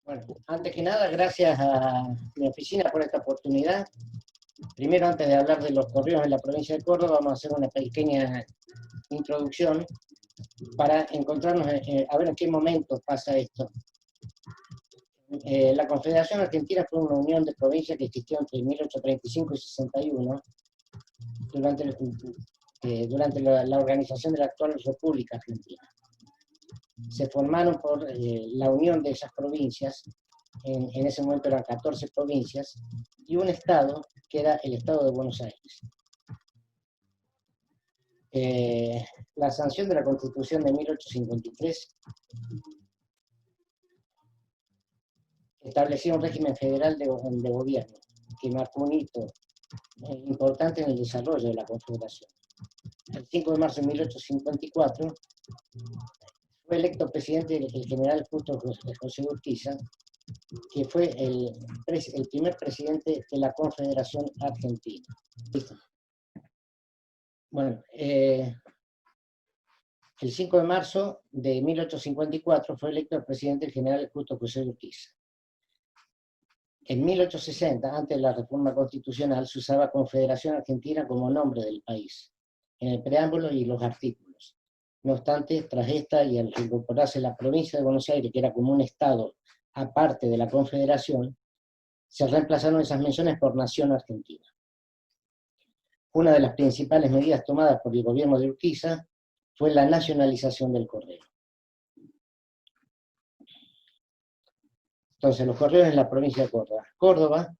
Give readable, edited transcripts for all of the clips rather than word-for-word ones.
Bueno, antes que nada, gracias a mi oficina por esta oportunidad. Primero, antes de hablar de los correos en la provincia de Córdoba, vamos a hacer una pequeña introducción para encontrarnos, a ver en qué momento pasa esto. La Confederación Argentina fue una unión de provincias que existió entre 1835 y 61, durante la organización de la actual República Argentina. Se formaron por la unión de esas provincias. En ese momento eran 14 provincias, y un estado, que era el estado de Buenos Aires. La sanción de la Constitución de 1853 establecía un régimen federal de gobierno, que marcó un hito importante en el desarrollo de la Confederación. El 5 de marzo de 1854 fue electo presidente el general Justo José Urquiza, que fue el primer presidente de la Confederación Argentina. ¿Listo? Bueno, el 5 de marzo de 1854 fue electo el presidente el general Justo José Urquiza. En 1860, antes de la reforma constitucional, se usaba Confederación Argentina como nombre del país, en el preámbulo y los artículos. No obstante, tras esta y al reincorporarse la provincia de Buenos Aires, que era como un estado aparte de la Confederación, se reemplazaron esas menciones por Nación Argentina. Una de las principales medidas tomadas por el gobierno de Urquiza fue la nacionalización del correo. Entonces, los correos en la provincia de Córdoba. Córdoba,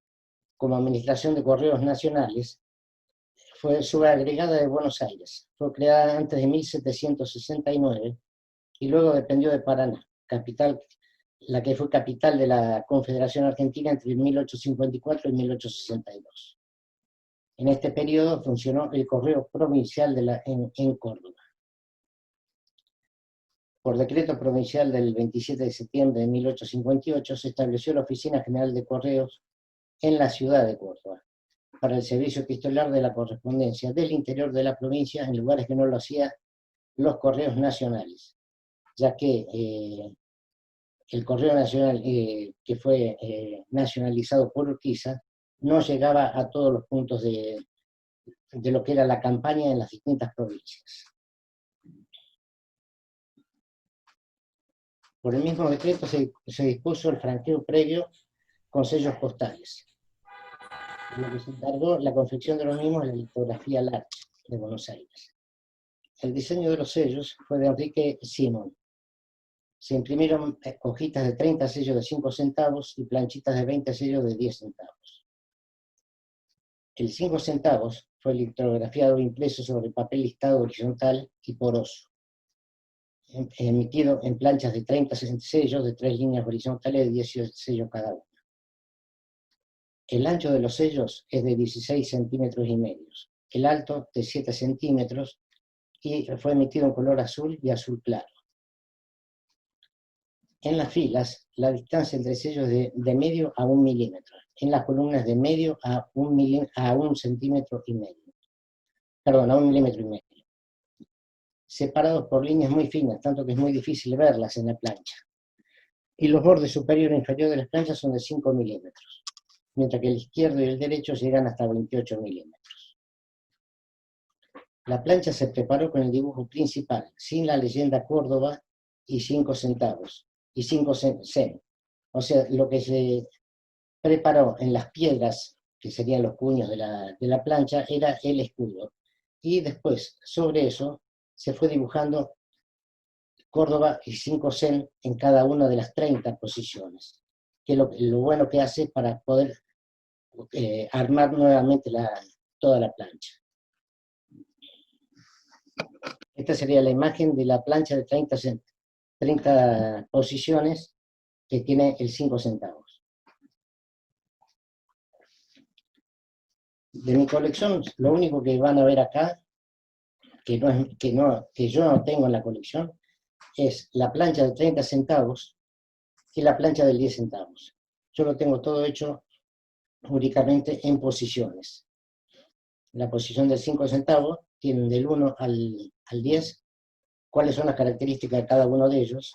como administración de correos nacionales, fue subagregada de Buenos Aires. Fue creada antes de 1769 y luego dependió de Paraná, capital, la que fue capital de la Confederación Argentina entre 1854 y 1862. En este periodo funcionó el correo provincial en Córdoba. Por decreto provincial del 27 de septiembre de 1858 se estableció la Oficina General de Correos en la ciudad de Córdoba, para el servicio epistolar de la correspondencia del interior de la provincia en lugares que no lo hacían los correos nacionales, ya que el correo nacional que fue nacionalizado por Urquiza no llegaba a todos los puntos de lo que era la campaña en las distintas provincias. Por el mismo decreto se dispuso el franqueo previo con sellos postales, lo que se encargó la confección de los mismos en la litografía Larch de Buenos Aires. El diseño de los sellos fue de Enrique Simón. Se imprimieron hojitas de 30 sellos de 5 centavos y planchitas de 20 sellos de 10 centavos. El 5 centavos fue litografiado e impreso sobre papel listado horizontal y poroso, emitido en planchas de 30 sellos de 3 líneas horizontales de 18 sellos cada una. El ancho de los sellos es de 16 centímetros y medio, el alto de 7 centímetros, y fue emitido en color azul y azul claro. En las filas, la distancia entre sellos es de medio a 1 milímetro. En las columnas de medio a 1 centímetro y medio. Perdón, a 1 milímetro y medio. Separados por líneas muy finas, tanto que es muy difícil verlas en la plancha. Y los bordes superior e inferior de las planchas son de 5 milímetros, mientras que el izquierdo y el derecho llegan hasta 28 milímetros. La plancha se preparó con el dibujo principal, sin la leyenda Córdoba y 5 centavos, y 5 cen. O sea, lo que se preparó en las piedras, que serían los puños de la plancha, era el escudo. Y después, sobre eso, se fue dibujando Córdoba y 5 cen en cada una de las 30 posiciones, que es lo bueno que hace para poder armar nuevamente toda la plancha. Esta sería la imagen de la plancha de 30 posiciones que tiene el 5 centavos. De mi colección, lo único que van a ver acá, que yo no tengo en la colección, es la plancha de 30 centavos y la plancha de 10 centavos. Yo lo tengo todo hecho únicamente en posiciones. La posición del 5 centavos tienen del 1 al 10, cuáles son las características de cada uno de ellos,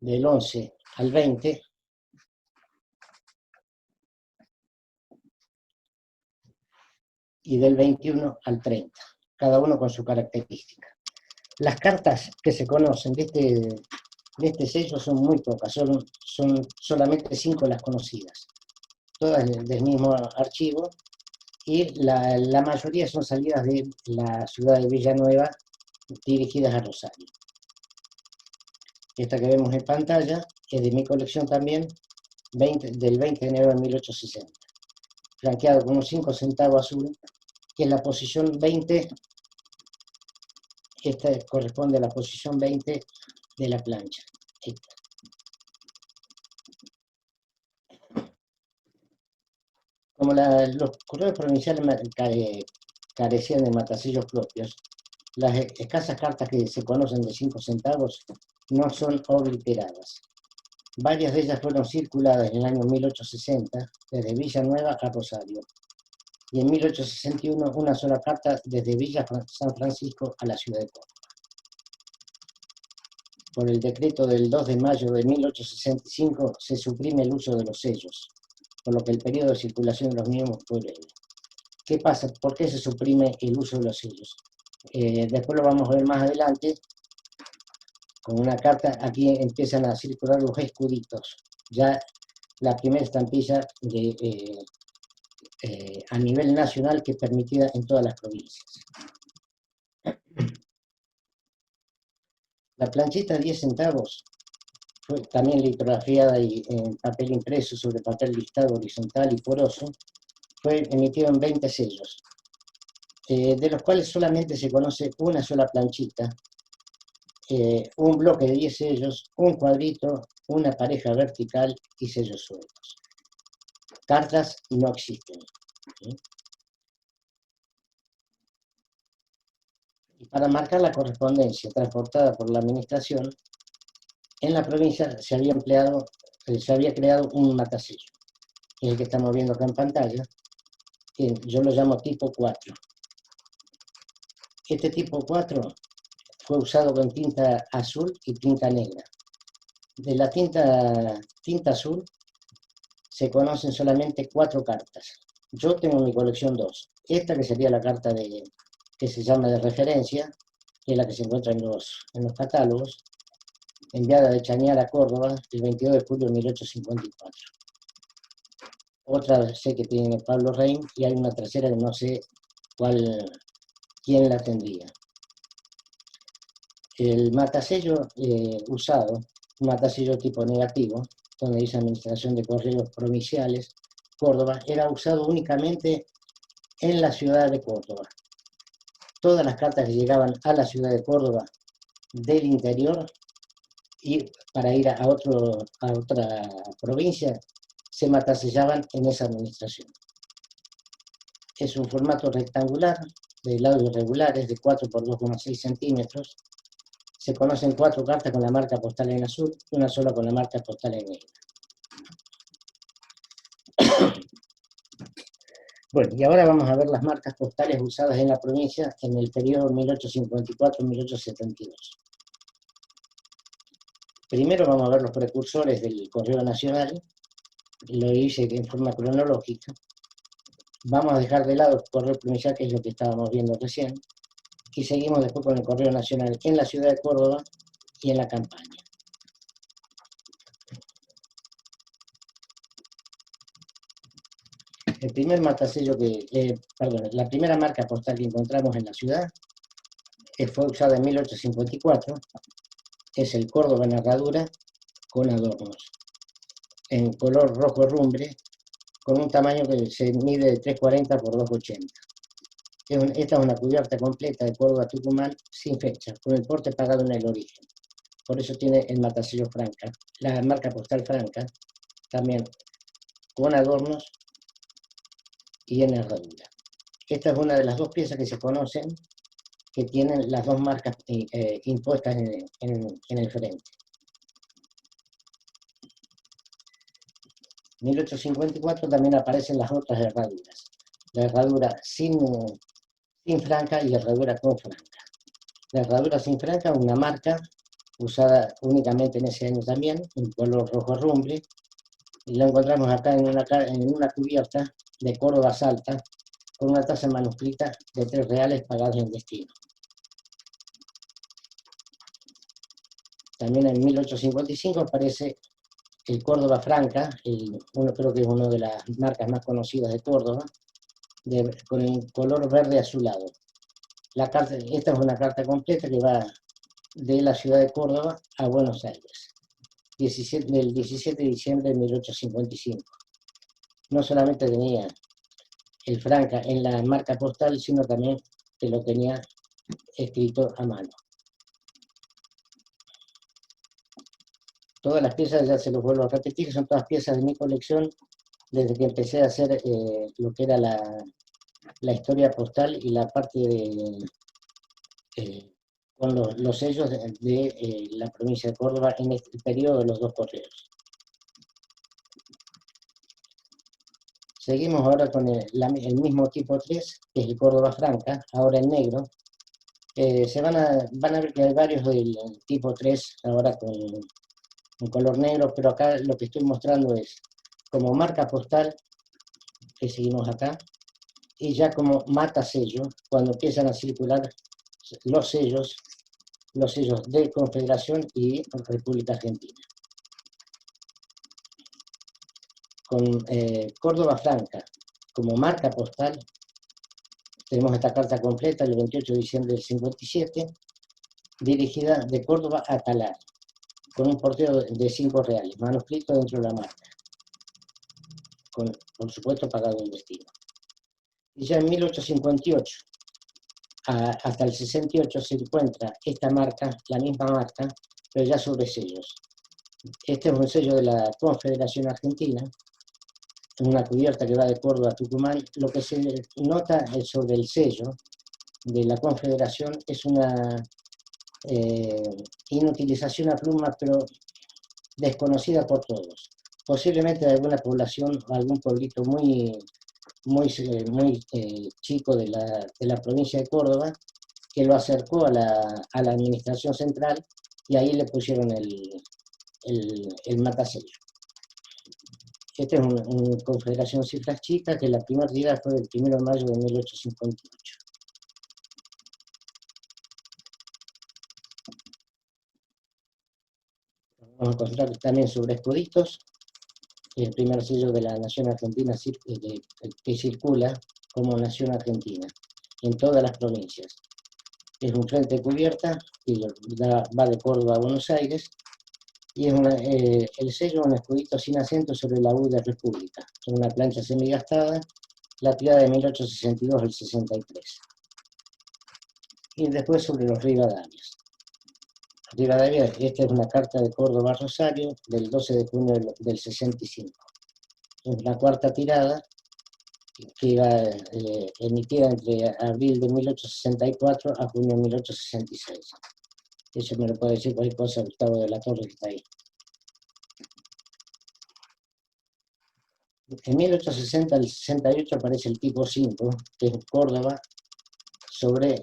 del 11 al 20, y del 21 al 30, cada uno con su característica. Las cartas que se conocen de este sello son muy pocas, son solamente 5 las conocidas, todas del mismo archivo, y la mayoría son salidas de la ciudad de Villanueva, dirigidas a Rosario. Esta que vemos en pantalla es de mi colección también, del 20 de enero de 1860, flanqueado con un 5 centavo azul, que es la posición 20. Esta corresponde a la posición 20 de la plancha. Esta. Como los correos provinciales carecían de matasellos propios, las escasas cartas que se conocen de 5 centavos no son obliteradas. Varias de ellas fueron circuladas en el año 1860 desde Villanueva a Rosario, y en 1861 una sola carta desde Villa San Francisco a la ciudad de Córdoba. Por el decreto del 2 de mayo de 1865 se suprime el uso de los sellos, por lo que el periodo de circulación de los mismos fue breve. ¿Qué pasa? ¿Por qué se suprime el uso de los sellos? Después lo vamos a ver más adelante. Con una carta aquí empiezan a circular los escuditos, ya la primera estampilla a nivel nacional que es permitida en todas las provincias. La planchita de 10 centavos fue también litografiada en papel impreso sobre papel listado horizontal y poroso. Fue emitido en 20 sellos, de los cuales solamente se conoce una sola planchita, un bloque de 10 sellos, un cuadrito, una pareja vertical y sellos sueltos. Cartas no existen. ¿Sí? Y para marcar la correspondencia transportada por la administración, en la provincia se había creado un matasello, que es el que estamos viendo acá en pantalla, que yo lo llamo tipo 4. Este tipo 4 fue usado con tinta azul y tinta negra. De la tinta azul se conocen solamente 4 cartas. Yo tengo en mi colección 2. Esta que sería la carta que se llama de referencia, que es la que se encuentra en los catálogos, enviada de Chañar a Córdoba el 22 de julio de 1854. Otra sé que tiene Pablo Reim, y hay una tercera que no sé quién la tendría. El matasello usado, un matasello tipo negativo, donde dice Administración de Correos Provinciales, Córdoba, era usado únicamente en la ciudad de Córdoba. Todas las cartas que llegaban a la ciudad de Córdoba del interior y para ir a otra provincia se matasellaban en esa administración. Es un formato rectangular, de lados irregulares, de 4 por 2,6 centímetros. Se conocen 4 cartas con la marca postal en azul y una sola con la marca postal en negra. Bueno, y ahora vamos a ver las marcas postales usadas en la provincia en el periodo 1854-1872. Primero vamos a ver los precursores del Correo Nacional, lo hice en forma cronológica. Vamos a dejar de lado el Correo Provincial, que es lo que estábamos viendo recién, y seguimos después con el Correo Nacional en la ciudad de Córdoba y en la campaña. El primer matasello la primera marca postal que encontramos en la ciudad fue usada en 1854, es el Córdoba en herradura con adornos, en color rojo rumbre, con un tamaño que se mide de 3,40 por 2,80. Esta es una cubierta completa de Córdoba Tucumán sin fecha, con el porte pagado en el origen. Por eso tiene el matasello Franca, la marca postal Franca, también con adornos y en herradura. Esta es una de las 2 piezas que se conocen que tienen las 2 marcas impuestas en el frente. 1854 también aparecen las otras herraduras. La herradura sin franca y herradura con franca. La herradura sin franca es una marca usada únicamente en ese año también, en color rojo rumble, y la encontramos acá en una cubierta de Córdoba Salta, con una tasa manuscrita de 3 reales pagados en destino. También en 1855 aparece el Córdoba Franca, creo que es una de las marcas más conocidas de Córdoba, con el color verde azulado. Esta es una carta completa que va de la ciudad de Córdoba a Buenos Aires, del 17 de diciembre de 1855. No solamente tenía el Franca en la marca postal, sino también que lo tenía escrito a mano. Todas las piezas, ya se los vuelvo a repetir, son todas piezas de mi colección desde que empecé a hacer lo que era la historia postal y la parte de con los sellos de la provincia de Córdoba en este periodo de los 2 correos. Seguimos ahora con el mismo tipo 3, que es el Córdoba Franca, ahora en negro. Van a ver que hay varios del tipo 3 ahora con color negro, pero acá lo que estoy mostrando es como marca postal, que seguimos acá, y ya como mata sello, cuando empiezan a circular los sellos de Confederación y República Argentina. Con Córdoba Franca como marca postal, tenemos esta carta completa el 28 de diciembre del 57, dirigida de Córdoba a Talar, con un porteo de 5 reales, manuscrito dentro de la marca, por supuesto pagado en destino. Y ya en 1858 hasta el 68 se encuentra esta marca, la misma marca, pero ya sobre sellos. Este es un sello de la Confederación Argentina, en una cubierta que va de Córdoba a Tucumán. Lo que se nota sobre el sello de la Confederación es una inutilización a pluma, pero desconocida por todos. Posiblemente de alguna población o algún pueblito muy chico de la provincia de Córdoba, que lo acercó a la administración central y ahí le pusieron el matasello. Esta es una Confederación Cifras Chicas, que la primera tirada fue el 1 de mayo de 1858. Vamos a encontrar también sobre escuditos, el primer sello de la Nación Argentina que circula como Nación Argentina en todas las provincias. Es un frente de cubierta que va de Córdoba a Buenos Aires, y es el sello un escudito sin acento sobre la U de República, en una plancha semigastada, la tirada de 1862 al 63. Y después sobre los Rivadavias. Rivadavia, esta es una carta de Córdoba a Rosario del 12 de junio del 65. Es la cuarta tirada, que iba emitida entre abril de 1864 a junio de 1866. Eso me lo puede decir cualquier cosa Gustavo de la Torre, que está ahí. En 1860 al 68 aparece el tipo 5, que es Córdoba, sobre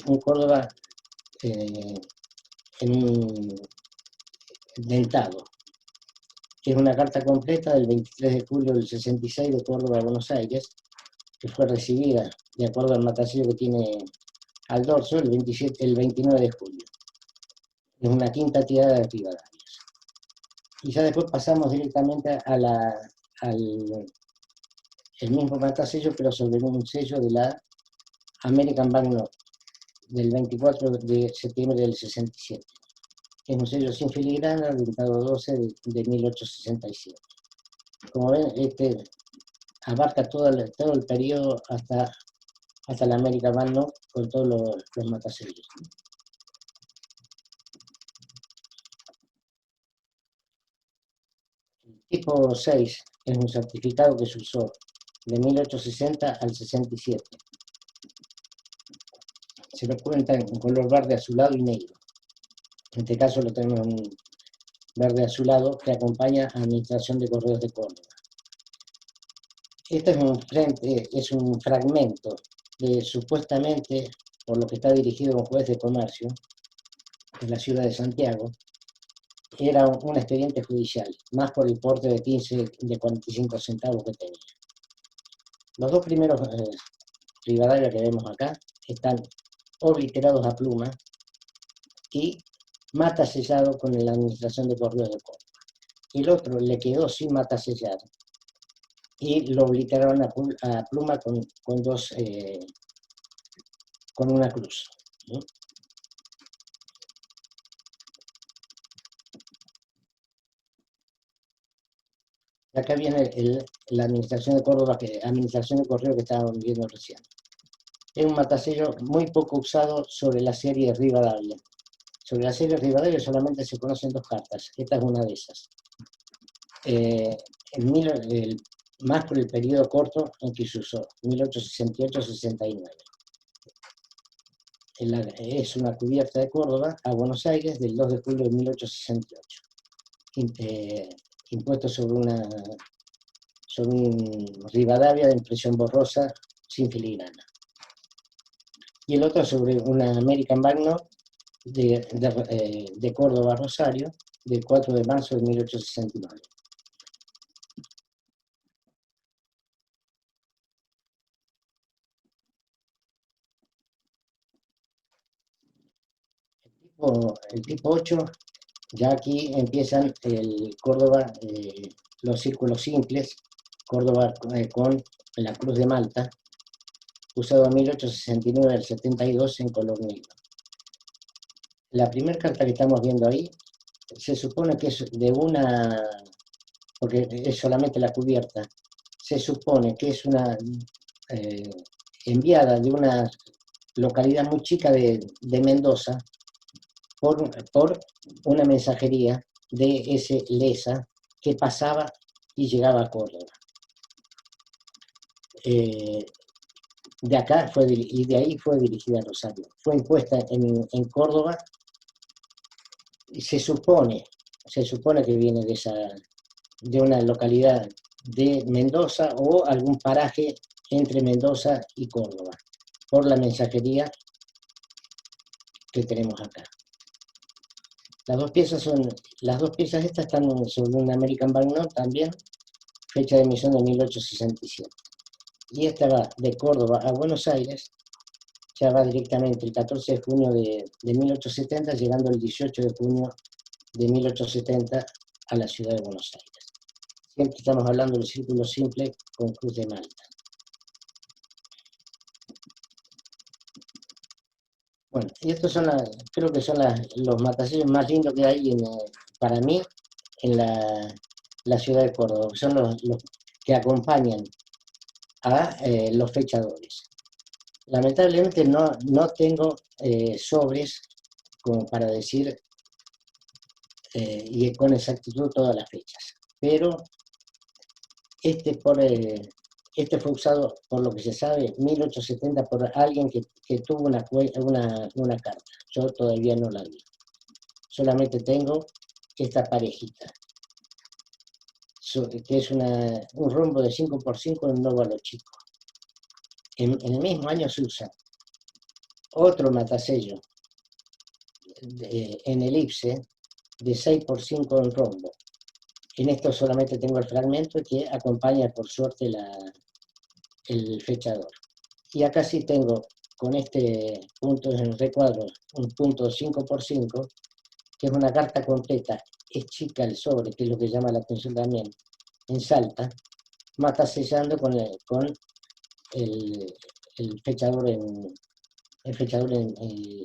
un Córdoba en un dentado. Es una carta completa del 23 de julio del 66 de Córdoba a Buenos Aires, que fue recibida de acuerdo al matasello que tiene al dorso el 29 de julio. Es una quinta tirada de Rivadavias. Y ya después pasamos directamente al mismo matasello, pero sobre un sello de la American Banknote del 24 de septiembre del 67. Es un sello sin filigrana, dentado 12 de 1867. Como ven, abarca todo el periodo hasta la American Banknote con todos los matasellos. El tipo 6 es un certificado que se usó de 1860 al 67. Se lo cuenta en color verde azulado y negro. En este caso lo tenemos en verde azulado, que acompaña a Administración de Correos de Córdoba. Este es un fragmento de, supuestamente, por lo que está dirigido a un juez de comercio, en la ciudad de Santiago, era un expediente judicial, más por el porte de 15 de 45 centavos que tenía. Los dos primeros Rivadavia que vemos acá están obliterados a pluma y mata sellado con la Administración de Correos de Córdoba. El otro le quedó sin mata sellado y lo obliteraron a pluma con dos, con una cruz, ¿sí? Acá viene la Administración de Córdoba, Administración de Correo que estábamos viendo recién. Es un matasello muy poco usado sobre la serie Rivadavia. Sobre la serie Rivadavia solamente se conocen dos cartas. Esta es una de esas. Más por el periodo corto en que se usó, 1868-69. Es una cubierta de Córdoba a Buenos Aires del 2 de julio de 1868. Impuesto sobre un Rivadavia de impresión borrosa sin filigrana. Y el otro sobre una American Banknote de Córdoba a Rosario del 4 de marzo de 1869. El tipo 8, ya aquí empiezan el Córdoba, los círculos simples, Córdoba con la Cruz de Malta, usado en 1869 al 72 en color negro. La primera carta que estamos viendo ahí se supone que es de una, porque es solamente la cubierta, se supone que es una enviada de una localidad muy chica de Mendoza por una mensajería de ese Lesa que pasaba y llegaba a Córdoba. De acá y de ahí fue dirigida a Rosario. Fue impuesta en Córdoba y se supone que viene de una localidad de Mendoza o algún paraje entre Mendoza y Córdoba, por la mensajería que tenemos acá. Las dos piezas estas están sobre un American Banknote también, fecha de emisión de 1867. Y esta va de Córdoba a Buenos Aires, ya va directamente el 14 de junio de 1870, llegando el 18 de junio de 1870 a la ciudad de Buenos Aires. Siempre estamos hablando del círculo simple con Cruz de Malta. Bueno, y estos son creo que son los matasellos más lindos que hay para mí en la ciudad de Córdoba. Son los que acompañan a los fechadores. Lamentablemente no tengo sobres como para decir y con exactitud todas las fechas, pero este fue usado, por lo que se sabe, 1870 por alguien que tuvo una carta. Yo todavía no la vi. Solamente tengo esta parejita, que es un rombo de 5x5 en un óvalo chico. En el mismo año se usa otro matasello en elipse de 6x5 en rombo. En esto solamente tengo el fragmento que acompaña por suerte el fechador. Y acá sí tengo con este punto en el recuadro un punto 5x5, que es una carta completa, es chica el sobre, que es lo que llama la atención también, en Salta, mata sellando con el fechador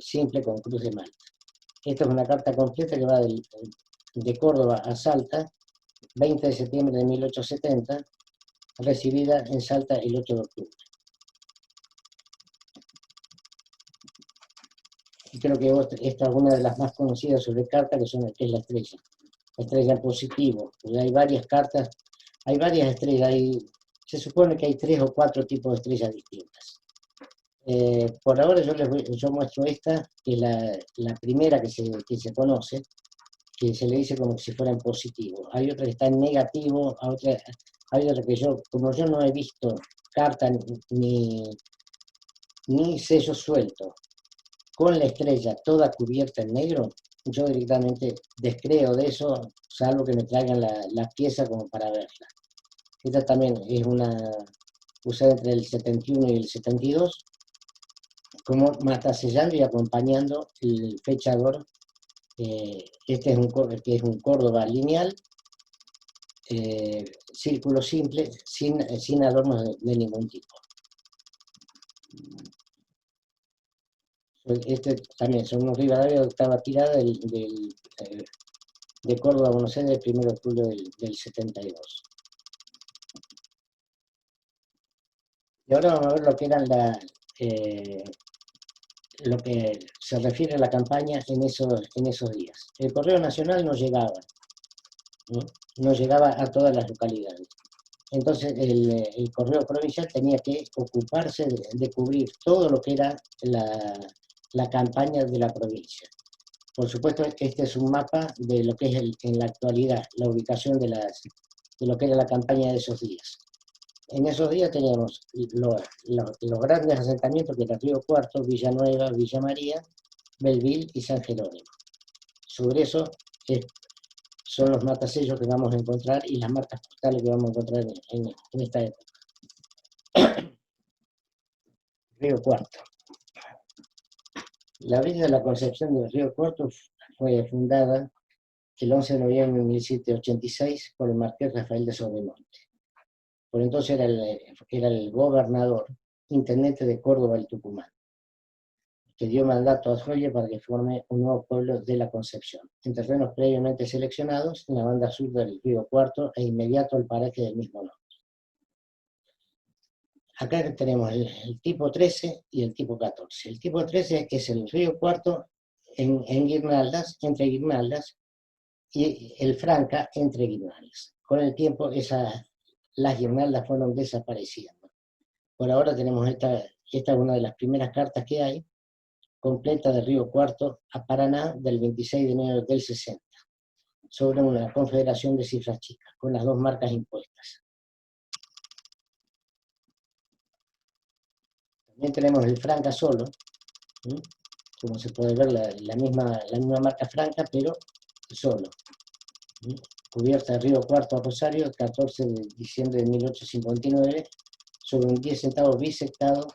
simple con Cruz de Malta. Esta es una carta completa que va de Córdoba a Salta, 20 de septiembre de 1870, recibida en Salta el 8 de octubre. Y creo que esta es una de las más conocidas sobre cartas, que es la estrella en positivo. Hay varias cartas, hay varias estrellas, se supone que hay 3 o 4 tipos de estrellas distintas. Por ahora yo muestro esta, que es la primera que se conoce, que se le dice como si fuera en positivo. Hay otra que está en negativo, hay otra que como yo no he visto carta ni sello suelto con la estrella toda cubierta en negro, yo directamente descreo de eso, salvo que me traigan la pieza como para verla. Esta también es una usada entre el 71 y el 72, como matasellando y acompañando el fechador. Este es un Córdoba lineal, círculo simple, sin adornos de ningún tipo. Este también son unos Rivadavia de octava tirada de Córdoba a Buenos Aires el 1 de julio del 72. Y ahora vamos a ver lo que eran lo que se refiere a la campaña en esos días. El Correo Nacional no llegaba, no llegaba a todas las localidades. Entonces el Correo Provincial tenía que ocuparse de cubrir todo lo que era la campaña de la provincia. Por supuesto, este es un mapa de lo que es en la actualidad, la ubicación de lo que era la campaña de esos días. En esos días teníamos los grandes asentamientos que eran Río Cuarto, Villanueva, Villa María, Belville y San Jerónimo. Sobre eso son los matasellos que vamos a encontrar y las marcas postales que vamos a encontrar en esta época. Río Cuarto. La Villa de la Concepción del Río Cuarto fue fundada el 11 de noviembre de 1786 por el marqués Rafael de Sobremonte. Por entonces era el gobernador, intendente de Córdoba y Tucumán, que dio mandato a Troya para que forme un nuevo pueblo de la Concepción, en terrenos previamente seleccionados en la banda sur del Río Cuarto e inmediato al paraje del mismo nombre. Acá tenemos el tipo 13 y el tipo 14. El tipo 13 es el Río Cuarto en guirnaldas, entre guirnaldas, y el Franca entre guirnaldas. Con el tiempo las guirnaldas fueron desapareciendo. Por ahora tenemos esta es una de las primeras cartas que hay, completa de Río Cuarto a Paraná del 26 de enero del 60, sobre una confederación de cifras chicas, con las dos marcas impuestas. También tenemos el Franca solo, como se puede ver la misma marca Franca, pero solo. Cubierta de Río Cuarto a Rosario, el 14 de diciembre de 1859, sobre un 10 centavos bisectado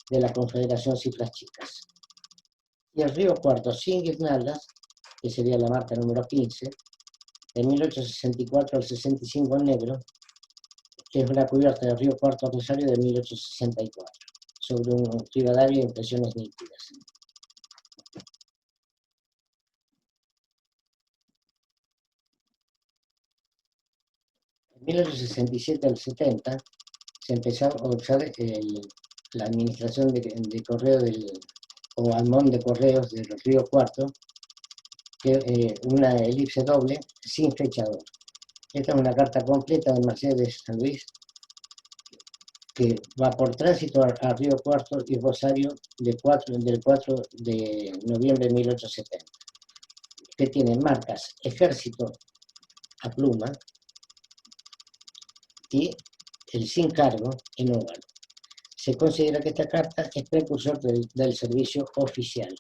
de la Confederación Cifras Chicas. Y el Río Cuarto sin guirnaldas, que sería la marca número 15, de 1864 al 65 en negro, que es una cubierta de Río Cuarto a Rosario de 1864, sobre un Rivadavia de impresiones nítidas. En 1867 al 70 se empezó a usar la administración de correo o almón de correos del Río Cuarto, que una elipse doble sin fechador. Esta es una carta completa de Mercedes San Luis que va por tránsito a Río Cuarto y Rosario del 4 de noviembre de 1870, que tiene marcas Ejército a pluma y el sin cargo en óvalo. Se considera que esta carta es precursor del servicio oficial.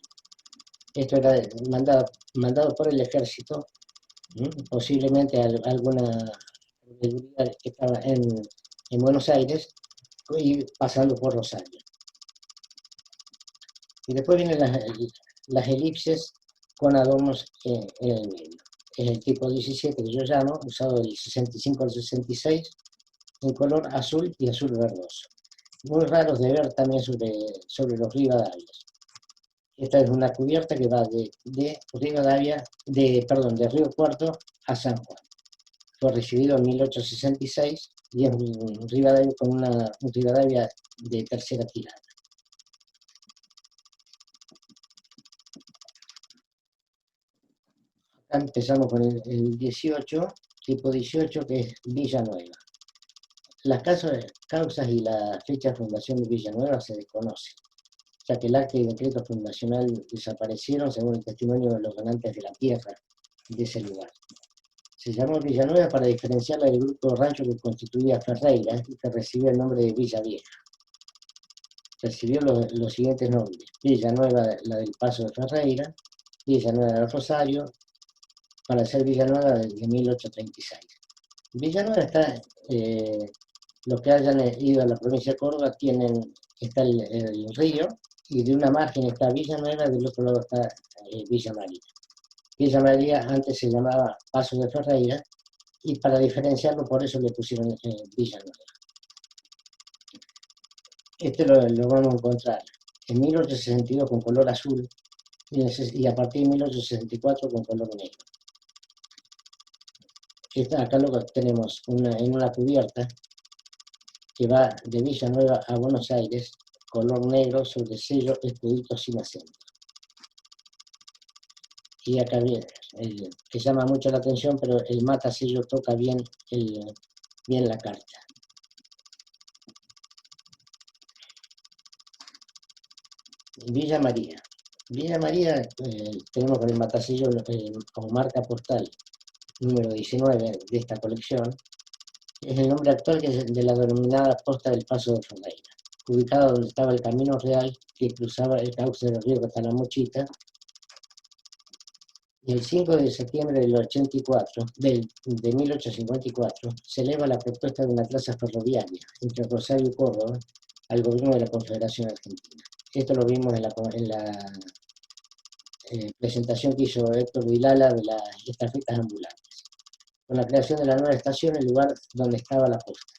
Esto era mandado por el Ejército, posiblemente alguna que estaba en Buenos Aires y pasando por Rosario. Y después vienen las elipses con adornos en el medio. Es el tipo 17 que yo llamo, usado del 65 al 66, en color azul y azul verdoso. Muy raros de ver también sobre los Rivadavias. Esta es una cubierta que va de Río Cuarto a San Juan. Fue recibido en 1866 y es un Rivadavia con un Rivadavia de tercera tirada. Acá empezamos con el 18, tipo 18, que es Villanueva. Las causas y la fecha de fundación de Villanueva se desconocen, ya que el acta y decreto fundacional desaparecieron según el testimonio de los donantes de la tierra de ese lugar. Se llamó Villanueva para diferenciarla del grupo de rancho que constituía Ferreira y que recibía el nombre de Villa Vieja. recibió los siguientes nombres: Villanueva, la del Paso de Ferreira, Villanueva del Rosario, para ser Villanueva de 1836. Villanueva está, los que hayan ido a la provincia de Córdoba, está el río, y de una margen está Villanueva, del otro lado está Villa María. Villa María antes se llamaba Paso de Ferreira, y para diferenciarlo, por eso le pusieron Villanueva. Este lo vamos a encontrar en 1862 con color azul, y a partir de 1864 con color negro. Acá lo tenemos en una cubierta que va de Villanueva a Buenos Aires, color negro sobre sello escudito sin acento. Y acá viene, que llama mucho la atención, pero el matasello toca bien la carta. Villa María. Villa María, tenemos con el matasello como marca postal número 19 de esta colección. Es el nombre actual de la denominada Posta del Paso de Ferreira, ubicada donde estaba el Camino Real que cruzaba el cauce del río Catalamochita. Y el 5 de septiembre de 1854 se eleva la propuesta de una plaza ferroviaria entre Rosario y Córdoba al gobierno de la Confederación Argentina. Esto lo vimos en la presentación que hizo Héctor Vilala de las estafetas ambulantes. Con la creación de la nueva estación, el lugar donde estaba la posta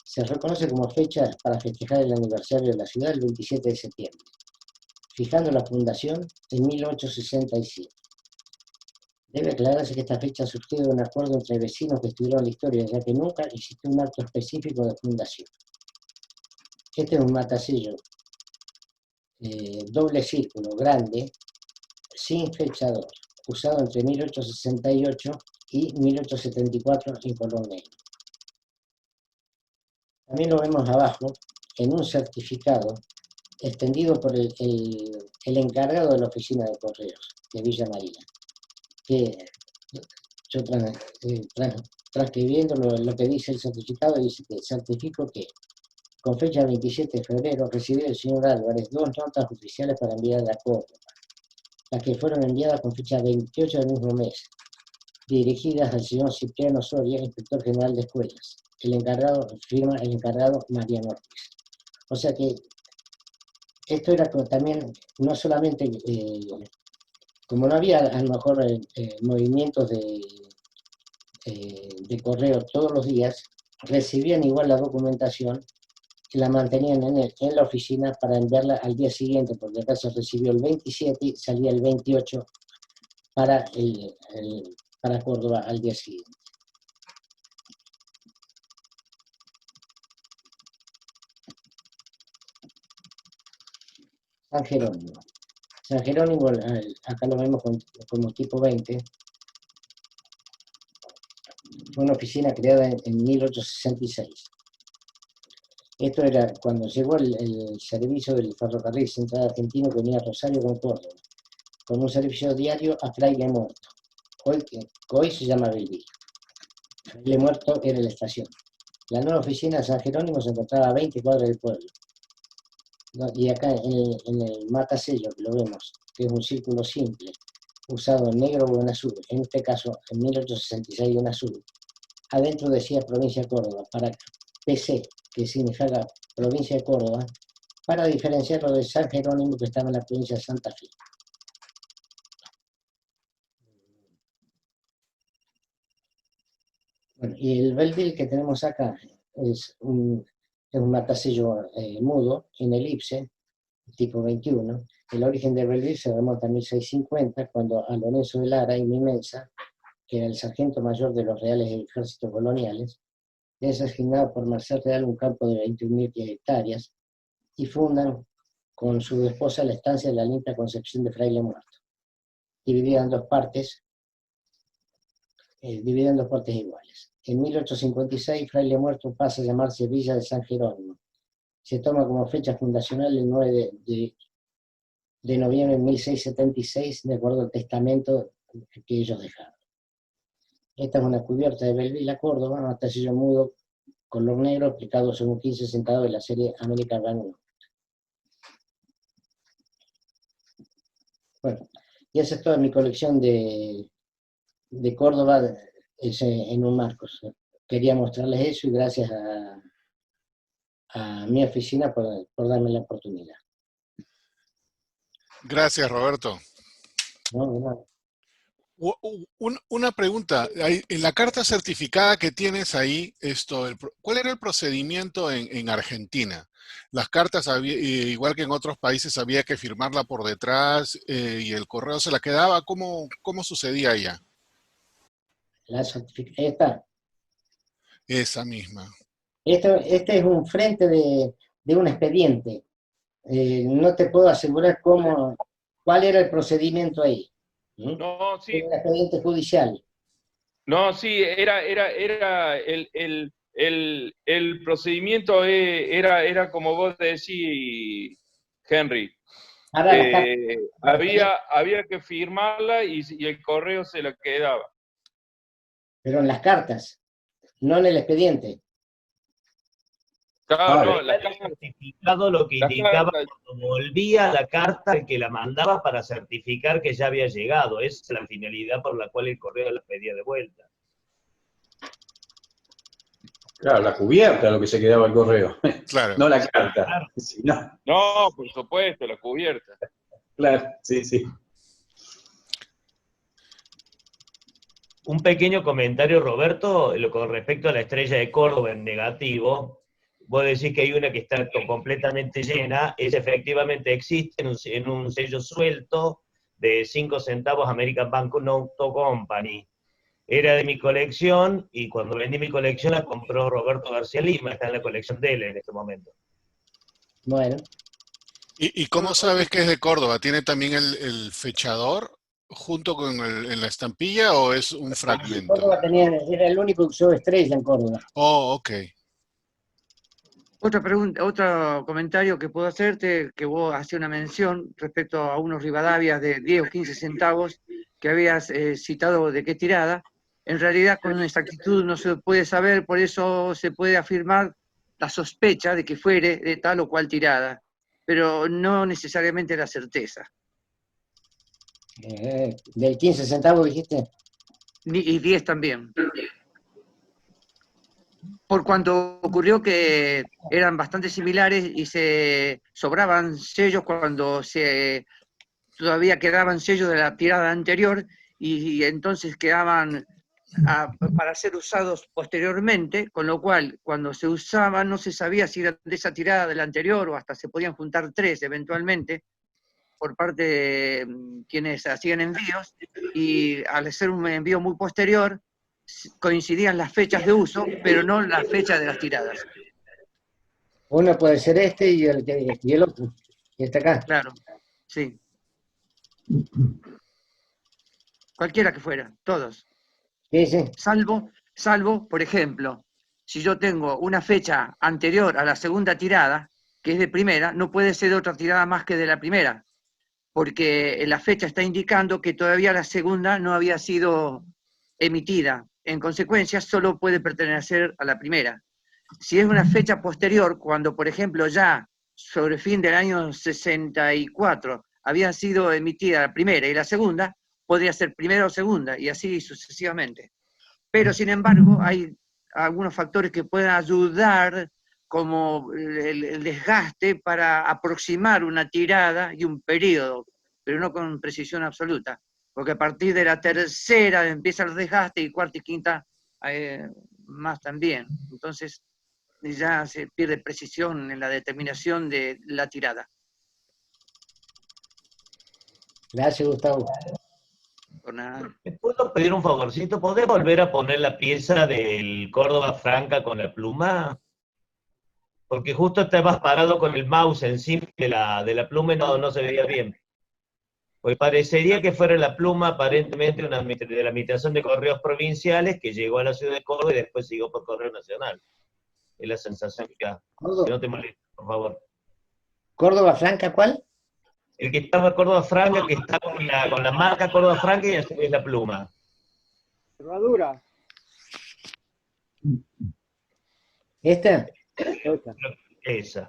se reconoce como fecha para festejar el aniversario de la ciudad el 27 de septiembre, fijando la fundación en 1867. Debe aclararse que esta fecha surgió de un acuerdo entre vecinos que estudiaron la historia, ya que nunca existió un acto específico de fundación. Este es un matasello doble círculo, grande, sin fechador, usado entre 1868 y 1874 en color negro. También lo vemos abajo, en un certificado extendido por el encargado de la oficina de correos de Villa María, que yo transcribiendo lo que dice el certificado, dice que certifico que con fecha 27 de febrero recibió el señor Álvarez 2 notas oficiales para enviar a Córdoba, las que fueron enviadas con fecha 28 del mismo mes, dirigidas al señor Cipriano Soria, inspector general de escuelas. Firma el encargado Mariano Ortiz. O sea que esto era también, no solamente, como no había a lo mejor movimientos de correo todos los días, recibían igual la documentación y la mantenían en la oficina para enviarla al día siguiente, porque acá se recibió el 27 y salía el 28 para Córdoba al día siguiente. San Jerónimo. San Jerónimo, acá lo vemos como tipo 20, fue una oficina creada en 1866. Esto era cuando llegó el servicio del ferrocarril central argentino que venía a Rosario con Córdoba, con un servicio diario a Fraile Muerto, hoy se llama Belville. Fraile Muerto era la estación. La nueva oficina de San Jerónimo se encontraba a 20 cuadras del pueblo. Y acá en el matasello que lo vemos, que es un círculo simple, usado en negro o en azul, en este caso en 1866 en azul, adentro decía provincia de Córdoba, para PC, que significa provincia de Córdoba, para diferenciarlo de San Jerónimo, que estaba en la provincia de Santa Fe. Bueno, y el Belville que tenemos acá es un matasello mudo en elipse, tipo 21. El origen de Belville se remonta a 1650, cuando a Lorenzo de Lara y Mimensa, que era el sargento mayor de los reales ejércitos coloniales, es asignado por Merced Real un campo de 21.000 hectáreas y fundan con su esposa la estancia de la Limpia Concepción de Fraile Muerto, dividida en dos partes iguales. En 1856, Fraile Muerto pasa a llamarse Villa de San Jerónimo. Se toma como fecha fundacional el 9 de noviembre de 1676, de acuerdo al testamento que ellos dejaron. Esta es una cubierta de Belville a Córdoba, un matasello mudo color negro aplicado según 15 centavos de la serie América Gano. Bueno, y esa es toda mi colección de Córdoba en un marco. Quería mostrarles eso y gracias a mi oficina por darme la oportunidad. Gracias, Roberto. ¿No? No. Una pregunta, en la carta certificada que tienes ahí, ¿cuál era el procedimiento en Argentina? Las cartas, igual que en otros países, había que firmarla por detrás y el correo se la quedaba. ¿Cómo sucedía allá? Esa misma. Este es un frente de un expediente. No te puedo asegurar cuál era el procedimiento ahí. ¿Mm? No, Era sí, un expediente judicial. no, sí, era el procedimiento era como vos decís, Henry. Ahora las cartas, Había que firmarla y el correo se la quedaba. pero en las cartas, no en el expediente. Claro, Ahora, no, está el certificado lo que las indicaba cartas, cuando volvía la carta el que la mandaba para certificar que ya había llegado. Esa es la finalidad por la cual el correo la pedía de vuelta. Claro, la cubierta lo que se quedaba el correo, Claro. no la carta. Claro. Sí, no, no, por supuesto, la cubierta. claro, sí, sí. Un pequeño comentario, Roberto, con respecto a la estrella de Córdoba en negativo. Vos decís que hay una que está completamente llena, es efectivamente existe en un sello suelto de 5 centavos American Banknote Company. Era de mi colección y cuando vendí mi colección la compró Roberto García Lima, está en la colección de él en este momento. Bueno, ¿Y cómo sabes que es de Córdoba? ¿Tiene también el fechador junto con en la estampilla o es un fragmento? Córdoba era el único que usó estrella en Córdoba. Oh, ok. Otra pregunta, otro comentario que puedo hacerte, que vos hacías una mención respecto a unos Rivadavias de 10 o 15 centavos que habías citado de qué tirada. En realidad con exactitud no se puede saber, por eso se puede afirmar la sospecha de que fuere de tal o cual tirada, pero no necesariamente la certeza. Del 15 centavos dijiste. Y 10 también. Por cuanto ocurrió que eran bastante similares y se sobraban sellos cuando todavía quedaban sellos de la tirada anterior y entonces quedaban para ser usados posteriormente, con lo cual cuando se usaban no se sabía si eran de esa tirada de la anterior o hasta se podían juntar 3 eventualmente por parte de quienes hacían envíos, y al hacer un envío muy posterior coincidían las fechas de uso, pero no las fechas de las tiradas. Uno puede ser este y el otro. Y este acá. Claro, sí. Cualquiera que fuera, todos. Sí, sí. Salvo, por ejemplo, si yo tengo una fecha anterior a la segunda tirada, que es de primera, no puede ser de otra tirada más que de la primera, porque la fecha está indicando que todavía la segunda no había sido emitida. En consecuencia, solo puede pertenecer a la primera. Si es una fecha posterior, cuando, por ejemplo, ya sobre fin del año 64 había sido emitida la primera y la segunda, podría ser primera o segunda, y así sucesivamente. Pero, sin embargo, hay algunos factores que pueden ayudar, como el desgaste, para aproximar una tirada y un periodo, pero no con precisión absoluta, porque a partir de la tercera empieza el desgaste y cuarta y quinta más también. Entonces ya se pierde precisión en la determinación de la tirada. Gracias, Gustavo. Por nada. ¿Me puedo pedir un favorcito? ¿Podés volver a poner la pieza del Córdoba Franca con la pluma? Porque justo estabas parado con el mouse encima de la pluma y no se veía bien. Pues parecería que fuera la pluma aparentemente de la Administración de Correos Provinciales que llegó a la ciudad de Córdoba y después siguió por Correo Nacional. Es la sensación que da. Si no te molesta, por favor. ¿Córdoba Franca cuál? El que estaba Córdoba Franca, que está con la marca Córdoba Franca y es la pluma. Cerradura. ¿Esta? Esa.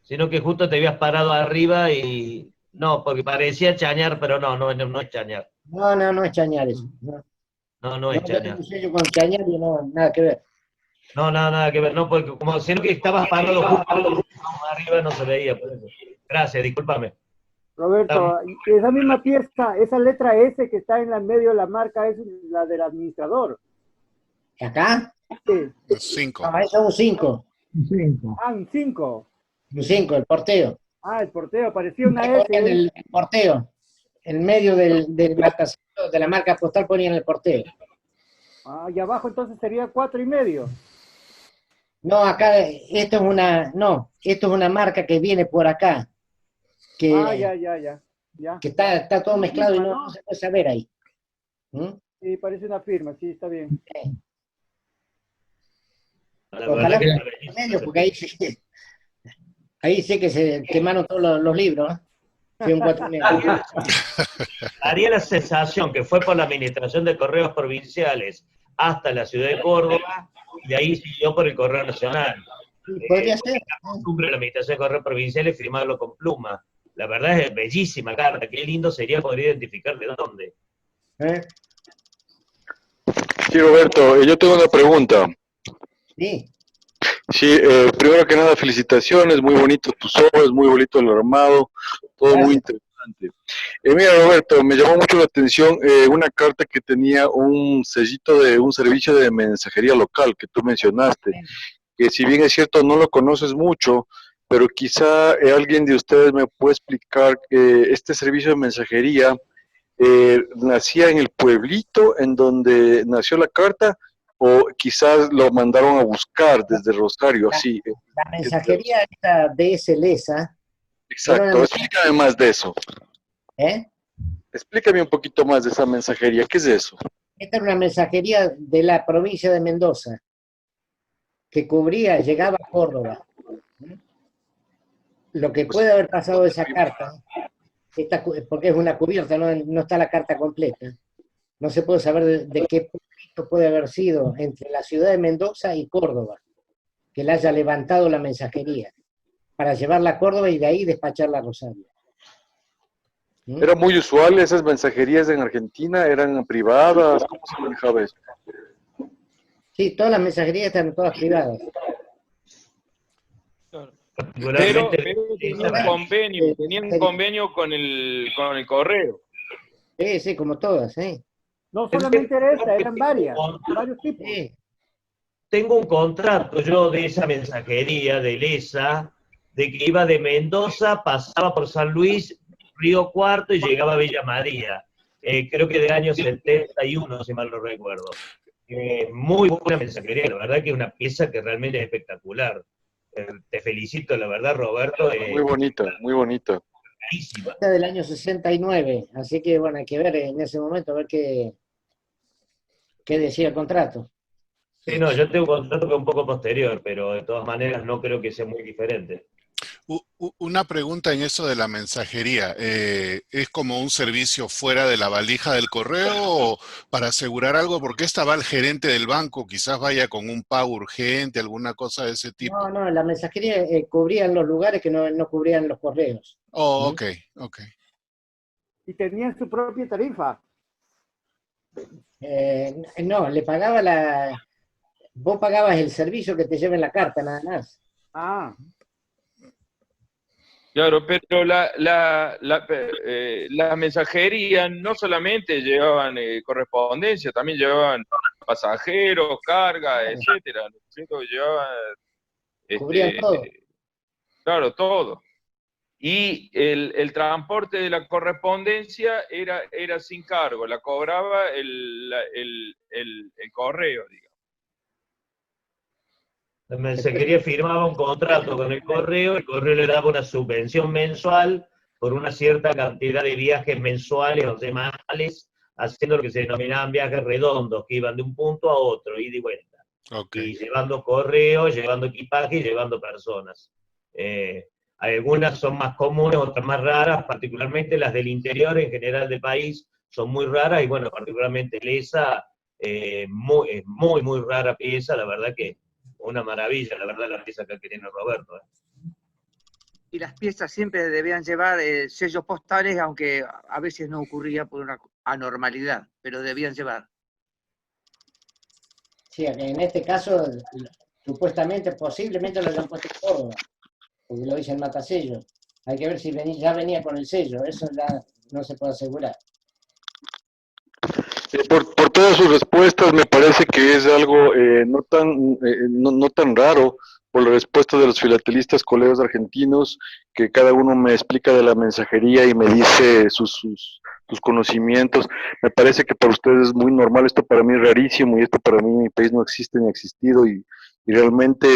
Sino que justo te habías parado arriba y No, porque parecía chañar, pero no es chañar. No es chañar eso. No, No es yo tengo chañar. un sello con chañar y no, nada que ver. No, nada que ver, no, porque como siento que estabas parado justo arriba, no se veía, por eso. Gracias, discúlpame. Roberto, y esa misma pieza, esa letra S que está en la medio de la marca es la del administrador. ¿Acá? Sí. 5. No, eso es un 5. Ah, un 5. Un 5, el porteo. Ah, el porteo, parecía una Ahí S. ponían el porteo. En medio del marcacito de la marca postal ponían el porteo. Ah, y abajo entonces sería 4,5. No, acá, esto es una marca que viene por acá. Que, Ah, ya. que está todo mezclado y Firma, no se puede saber ahí. ¿Mm? Sí, parece una firma, sí, está bien. La Ojalá verdad que que es en bellísima medio, esa porque ahí sé que se quemaron todos los libros. ¿Eh? Fue un 4,5. Haría la sensación que fue por la administración de correos provinciales hasta la ciudad de Córdoba, y de ahí siguió por el Correo Nacional. Podría ser. La costumbre de la administración de correos provinciales es firmarlo con pluma. La verdad es bellísima carta, qué lindo sería poder identificar de dónde. ¿Eh? Sí, Roberto, yo tengo una pregunta. Sí. Sí, primero que nada, felicitaciones, muy bonito tus obras, muy bonito el armado, todo Gracias. muy interesante. Mira, Roberto, me llamó mucho la atención una carta que tenía un sellito de un servicio de mensajería local que tú mencionaste, que si bien es cierto no lo conoces mucho, pero quizá alguien de ustedes me puede explicar que este servicio de mensajería nacía en el pueblito en donde nació la carta, o quizás lo mandaron a buscar desde Rosario, así. La mensajería esta DS Lesa. Exacto, explícame más de eso. ¿Eh? Explícame un poquito más de esa mensajería, ¿qué es eso? Esta era una mensajería de la provincia de Mendoza, que llegaba a Córdoba. Lo que puede haber pasado de esa carta, porque es una cubierta, no está la carta completa, no se puede saber de qué punto puede haber sido entre la ciudad de Mendoza y Córdoba, que la haya levantado la mensajería, para llevarla a Córdoba y de ahí despacharla a Rosario. ¿Era muy usual esas mensajerías en Argentina? ¿Eran privadas? ¿Cómo se manejaba eso? Sí, todas las mensajerías están todas privadas. Pero tenía un convenio con el correo. Sí, como todas, ¿eh? No solamente era esta, eran varios tipos. Sí. Tengo un contrato yo de esa mensajería, de Lesa, de que iba de Mendoza, pasaba por San Luis, Río Cuarto y llegaba a Villa María. Creo que del año 71, si mal no recuerdo. Muy buena mensajería, la verdad que es una pieza que realmente es espectacular. Te felicito, la verdad, Roberto. Muy bonita, muy bonita. Esta del año 69, así que bueno, hay que ver en ese momento, a ver qué decía el contrato. Sí, no, yo tengo un contrato que es un poco posterior, pero de todas maneras no creo que sea muy diferente. Una pregunta en eso de la mensajería. ¿Es como un servicio fuera de la valija del correo o para asegurar algo? Porque esta va el gerente del banco, quizás vaya con un pago urgente, alguna cosa de ese tipo. No, la mensajería cubría los lugares que no cubrían los correos. Oh, ok. Y tenían su propia tarifa. No, le pagaba vos pagabas el servicio que te lleven la carta, nada más. Ah. Claro, pero la mensajería no solamente llevaban correspondencia, también llevaban pasajeros, carga, etcétera. Llevaban, Cubrían todo. Claro, todo. Y el transporte de la correspondencia era sin cargo, la cobraba el correo, digamos. La mensajería firmaba un contrato con el correo le daba una subvención mensual por una cierta cantidad de viajes mensuales o semanales, haciendo lo que se denominaban viajes redondos, que iban de un punto a otro, ida y vuelta. Okay. Y llevando correo, llevando equipaje y llevando personas. Algunas son más comunes, otras más raras, particularmente las del interior en general del país son muy raras, y bueno, particularmente Lesa, muy rara pieza, la verdad que una maravilla, la verdad, la pieza que tiene Roberto. Y las piezas siempre debían llevar sellos postales, aunque a veces no ocurría por una anormalidad, pero debían llevar. Sí, en este caso, supuestamente, posiblemente lo hayan puesto en Córdoba, porque lo dice el matasello. Hay que ver si ya venía con el sello, eso ya no se puede asegurar. Por todas sus respuestas me parece que es algo no tan raro por la respuesta de los filatelistas colegas argentinos, que cada uno me explica de la mensajería y me dice sus conocimientos. Me parece que para ustedes es muy normal, esto para mí es rarísimo y esto para mí en mi país no existe ni ha existido y realmente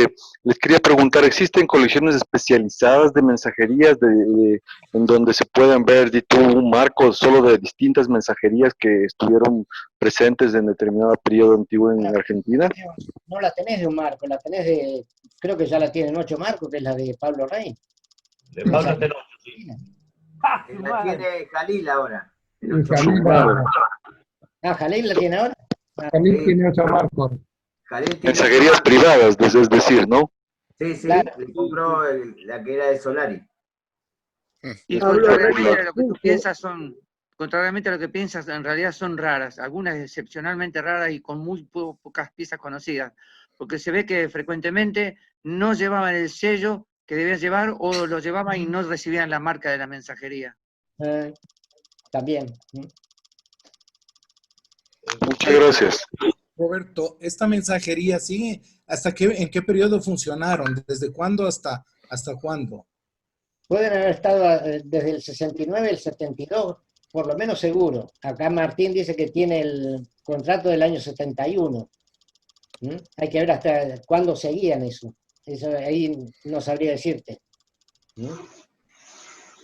les quería preguntar, ¿existen colecciones especializadas de mensajerías en donde se puedan ver un marco solo de distintas mensajerías que estuvieron presentes en determinado periodo antiguo en Argentina? No la tenés de un marco, la tenés de, creo que ya la tienen 8 marcos, que es la de Pablo Rey. De Pablo Tenorio, sí. La tiene Jalil ahora. ¿Jalil la tiene ahora? Jalil tiene 8 marcos. Mensajerías privadas, es decir, ¿no? Sí, claro. Le compró la que era de Solari. Y contrariamente a lo que tú piensas contrariamente a lo que piensas, en realidad son raras, algunas excepcionalmente raras y con muy pocas piezas conocidas, porque se ve que frecuentemente no llevaban el sello que debían llevar o lo llevaban y no recibían la marca de la mensajería. También. Muchas gracias. Roberto, ¿esta mensajería sigue? ¿En qué periodo funcionaron? ¿Desde cuándo hasta cuándo? Pueden haber estado desde el 69 al 72, por lo menos seguro. Acá Martín dice que tiene el contrato del año 71. Hay que ver hasta cuándo seguían eso. Eso ahí no sabría decirte.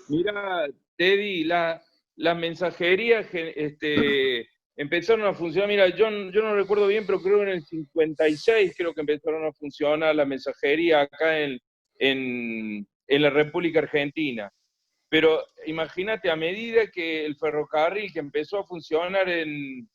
Mira, Teddy, las mensajerías empezaron a funcionar. Mira, yo no recuerdo bien, pero creo que en el 56 creo que empezaron a funcionar la mensajería acá en la República Argentina. Pero imagínate, a medida que el ferrocarril que empezó a funcionar en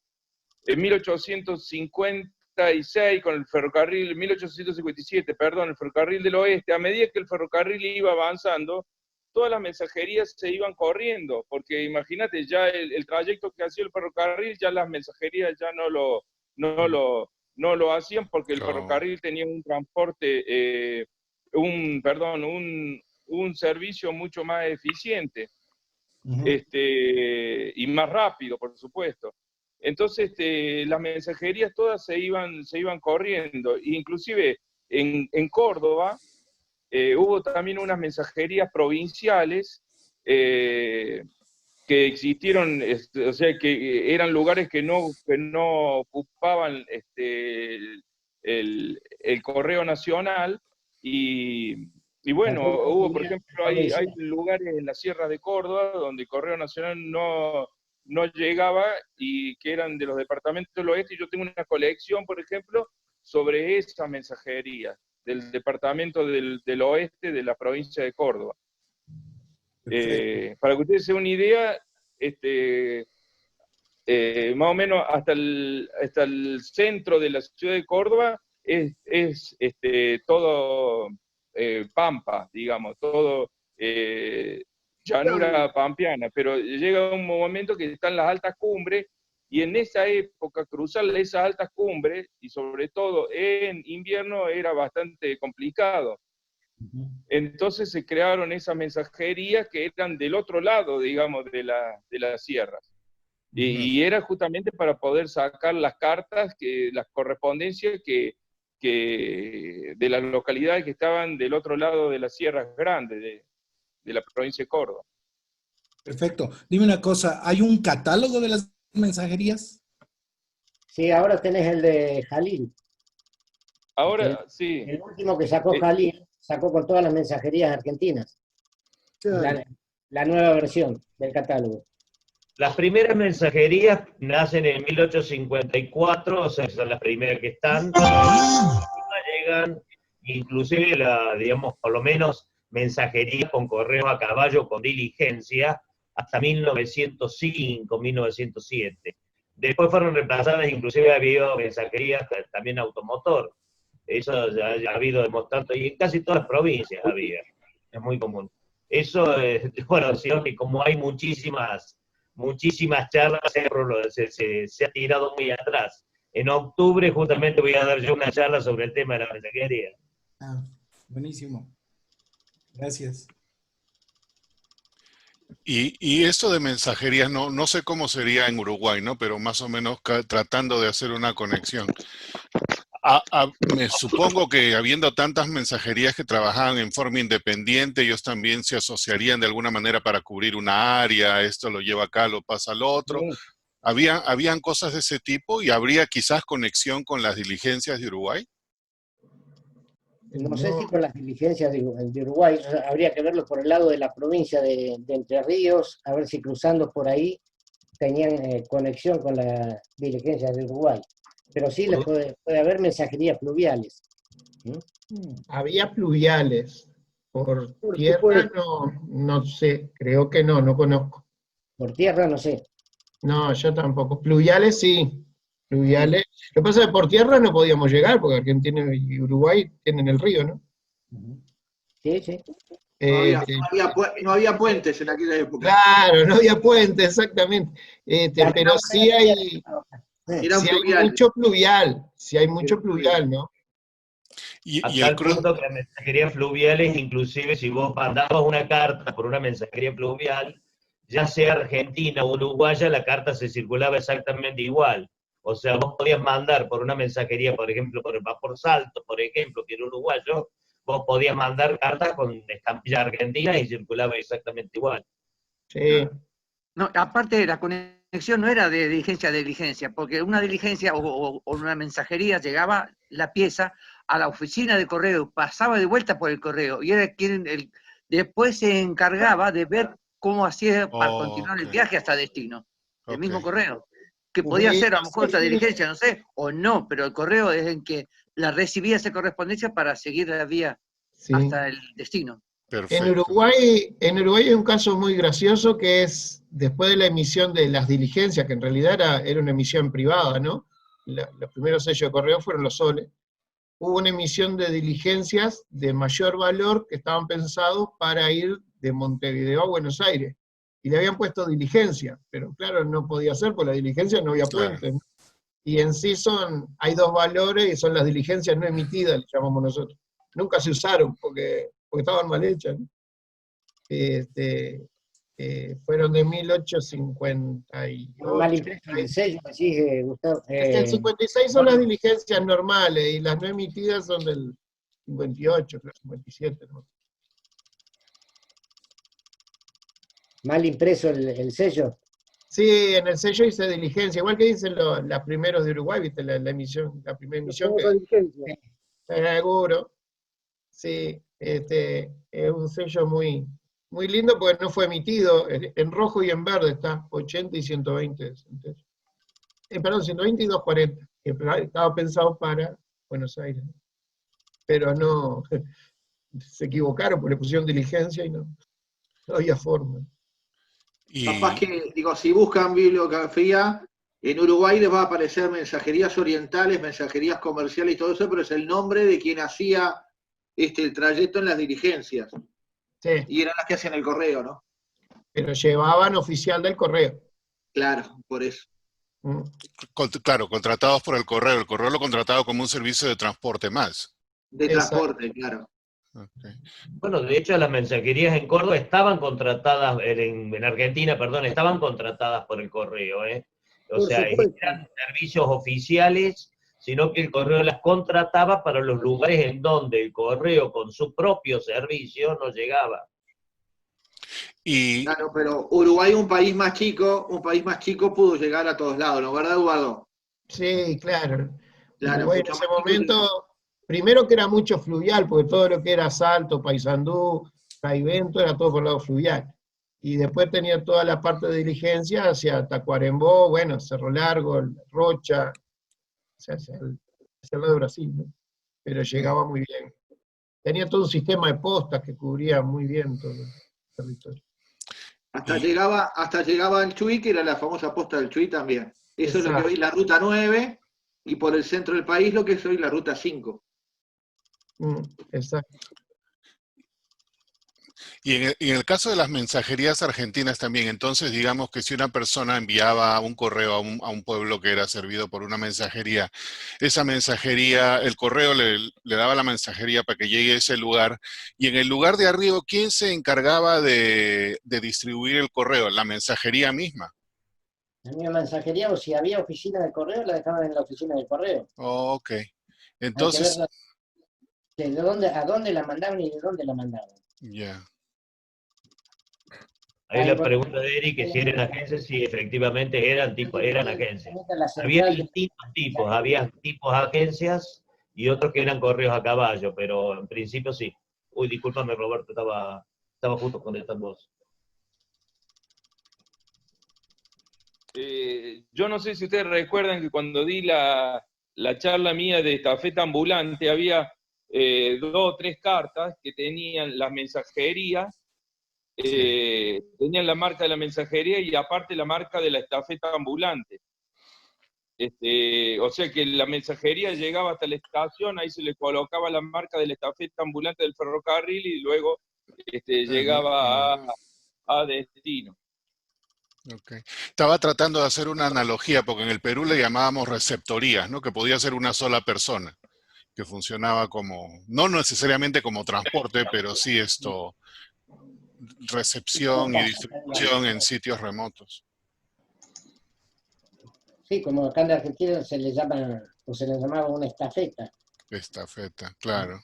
1856 con el ferrocarril, 1857, perdón, el ferrocarril del oeste, a medida que el ferrocarril iba avanzando, todas las mensajerías se iban corriendo, porque imagínate, ya el trayecto que hacía el ferrocarril, ya las mensajerías ya no lo hacían, porque el ferrocarril tenía un transporte, un servicio mucho más eficiente, y más rápido, por supuesto. Entonces, las mensajerías todas se iban corriendo, inclusive en Córdoba hubo también unas mensajerías provinciales que existieron, o sea, que eran lugares que no ocupaban el correo nacional, y bueno, hubo, por ejemplo, hay lugares en la Sierra de Córdoba donde el correo nacional no llegaba y que eran de los departamentos del oeste, y yo tengo una colección, por ejemplo, sobre esa mensajería del departamento del oeste de la provincia de Córdoba. Para que ustedes se den una idea, más o menos hasta el centro de la ciudad de Córdoba es todo pampa, digamos, todo llanura pampeana, pero llega un momento que están las altas cumbres, y en esa época cruzar esas altas cumbres, y sobre todo en invierno, era bastante complicado. Entonces se crearon esas mensajerías que eran del otro lado, digamos, de las sierras. Y era justamente para poder sacar las cartas, las correspondencias de las localidades que estaban del otro lado de las sierras grandes de la provincia de Córdoba. Perfecto. Dime una cosa, ¿hay un catálogo de las mensajerías? Sí, ahora tenés el de Jalil. Ahora, sí. El último que sacó Jalil, sacó con todas las mensajerías argentinas. La nueva versión del catálogo. Las primeras mensajerías nacen en 1854, o sea, son las primeras que están. Llegan, inclusive, digamos, por lo menos mensajería con correo a caballo con diligencia, hasta 1905, 1907. Después fueron reemplazadas, inclusive ha habido mensajerías también automotor. Eso ya ha habido demostrando, y en casi todas las provincias había. Es muy común. Eso, bueno, sino que como hay muchísimas charlas, se ha tirado muy atrás. En octubre justamente voy a dar yo una charla sobre el tema de la mensajería. Ah, buenísimo. Gracias. Y esto de mensajerías, no sé cómo sería en Uruguay, ¿no? Pero más o menos tratando de hacer una conexión. Me supongo que habiendo tantas mensajerías que trabajaban en forma independiente, ellos también se asociarían de alguna manera para cubrir una área, esto lo lleva acá, lo pasa al otro. Sí. ¿Habían cosas de ese tipo y habría quizás conexión con las diligencias de Uruguay? No sé si con las diligencias de Uruguay, habría que verlo por el lado de la provincia de Entre Ríos, a ver si cruzando por ahí tenían conexión con las diligencias de Uruguay. Pero sí les puede haber mensajerías fluviales. Había pluviales. Por Por tierra supuesto. no sé, creo que no conozco. Por tierra no sé. No, yo tampoco. Pluviales sí, pluviales. Lo que pasa es que por tierra no podíamos llegar, porque Argentina y Uruguay tienen el río, ¿no? Sí, sí. No había puentes en aquella época. Claro, no había puente, exactamente. Pero sí hay mucho pluvial, ¿no? A tal punto que las mensajerías fluviales, inclusive si vos mandabas una carta por una mensajería fluvial, ya sea argentina o uruguaya, la carta se circulaba exactamente igual. O sea, vos podías mandar por una mensajería, por ejemplo, por el vapor Salto, por ejemplo, que era uruguayo, vos podías mandar cartas con estampilla argentina y circulaba exactamente igual. Sí. No, aparte, la conexión no era de diligencia a diligencia, porque una diligencia o una mensajería llegaba la pieza a la oficina de correo, pasaba de vuelta por el correo, y era quien después se encargaba de ver cómo hacía para continuar el viaje hasta destino, el mismo correo. Que podía ser a lo mejor otra diligencia, no sé, o no, pero el correo es el que la recibía esa correspondencia para seguir la vía hasta el destino. En Uruguay hay un caso muy gracioso que es después de la emisión de las diligencias, que en realidad era una emisión privada, ¿no? Los primeros sellos de correo fueron los soles. Hubo una emisión de diligencias de mayor valor que estaban pensados para ir de Montevideo a Buenos Aires. Y le habían puesto diligencia, pero claro, no podía ser, porque la diligencia no había puente, ¿no? Y en sí hay dos valores y son las diligencias no emitidas, le llamamos nosotros. Nunca se usaron porque estaban mal hechas, ¿no? Fueron de 1858. Mal impreso el sello, así, Gustavo. El 56 son las diligencias normales y las no emitidas son del 58, creo, 57, ¿no? Mal impreso el sello. Sí, en el sello dice diligencia, igual que dicen los primeros de Uruguay, ¿viste? La primera emisión que... Seguro. Sí, es un sello muy lindo porque no fue emitido, en rojo y en verde está, 80 y 120. Perdón, 120 y 240, que estaba pensado para Buenos Aires. Pero no, se equivocaron porque le pusieron diligencia y no había forma. Capaz que, si buscan bibliografía, en Uruguay les va a aparecer mensajerías orientales, mensajerías comerciales y todo eso, pero es el nombre de quien hacía el trayecto en las diligencias. Sí. Y eran las que hacían el correo, ¿no? Pero llevaban oficial del correo. Claro, por eso. Claro, contratados por el correo lo contrataba como un servicio de transporte más. De transporte, claro. Okay. Bueno, de hecho las mensajerías en Córdoba estaban contratadas, en Argentina, perdón, estaban contratadas por el correo, ¿eh? O sea, eran servicios oficiales, sino que el correo las contrataba para los lugares en donde el correo con su propio servicio no llegaba. Claro, pero Uruguay, un país más chico pudo llegar a todos lados, ¿no? ¿Verdad, Eduardo? Sí, claro. Claro, Uruguay en ese momento, primero que era mucho fluvial, porque todo lo que era Salto, Paysandú, Caivento, era todo por el lado fluvial. Y después tenía toda la parte de diligencia hacia Tacuarembó, bueno, Cerro Largo, Rocha, hacia el lado de Brasil, ¿no? Pero llegaba muy bien. Tenía todo un sistema de postas que cubría muy bien todo el territorio. Hasta llegaba al Chuy, que era la famosa posta del Chuy también. Eso es lo que hoy es la ruta 9, y por el centro del país lo que es hoy la ruta 5. Exacto. Y en el caso de las mensajerías argentinas también, entonces digamos que si una persona enviaba un correo a un pueblo que era servido por una mensajería, esa mensajería, el correo le daba la mensajería para que llegue a ese lugar, y en el lugar de arriba, ¿quién se encargaba de distribuir el correo? La mensajería misma. La misma mensajería, o si había oficina de correo, la dejaban en la oficina de correo. Oh, ok. Hay que ver Entonces, a dónde la mandaban y de dónde la mandaban. ya. Ahí la pregunta de Eric, que si eran agencias, sí, efectivamente eran agencias. Había distintos tipos, había tipos agencias y otros que eran correos a caballo, pero en principio sí. Uy, discúlpame, Roberto, estaba justo contestando vos. Yo no sé si ustedes recuerdan que cuando di la charla mía de estafeta ambulante, había 2 o 3 cartas que tenían las mensajerías, tenían la marca de la mensajería y aparte la marca de la estafeta ambulante. O sea que la mensajería llegaba hasta la estación, ahí se le colocaba la marca de la estafeta ambulante del ferrocarril y luego llegaba a destino. Okay. Estaba tratando de hacer una analogía, porque en el Perú le llamábamos receptorías, ¿no? Que podía ser una sola persona, que funcionaba como, no necesariamente como transporte, pero sí recepción y distribución en sitios remotos. Sí, como acá en Argentina se le llama, o se le llamaba una estafeta. Estafeta, claro.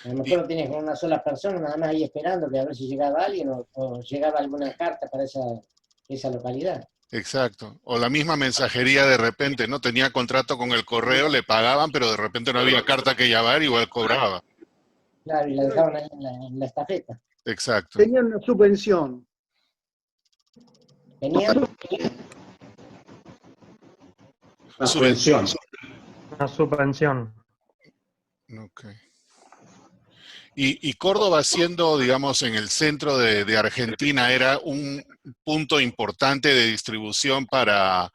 A lo mejor lo tienes con una sola persona, nada más ahí esperando que a ver si llegaba alguien o llegaba alguna carta para esa localidad. Exacto. O la misma mensajería de repente, ¿no? Tenía contrato con el correo, le pagaban, pero de repente no había carta que llevar, igual cobraba. Claro, y la dejaban ahí en la estafeta. Exacto. Tenían una subvención. ¿Tenían? Una subvención. Una subvención. Ok. Y Córdoba siendo, digamos, en el centro de Argentina, era un punto importante de distribución para,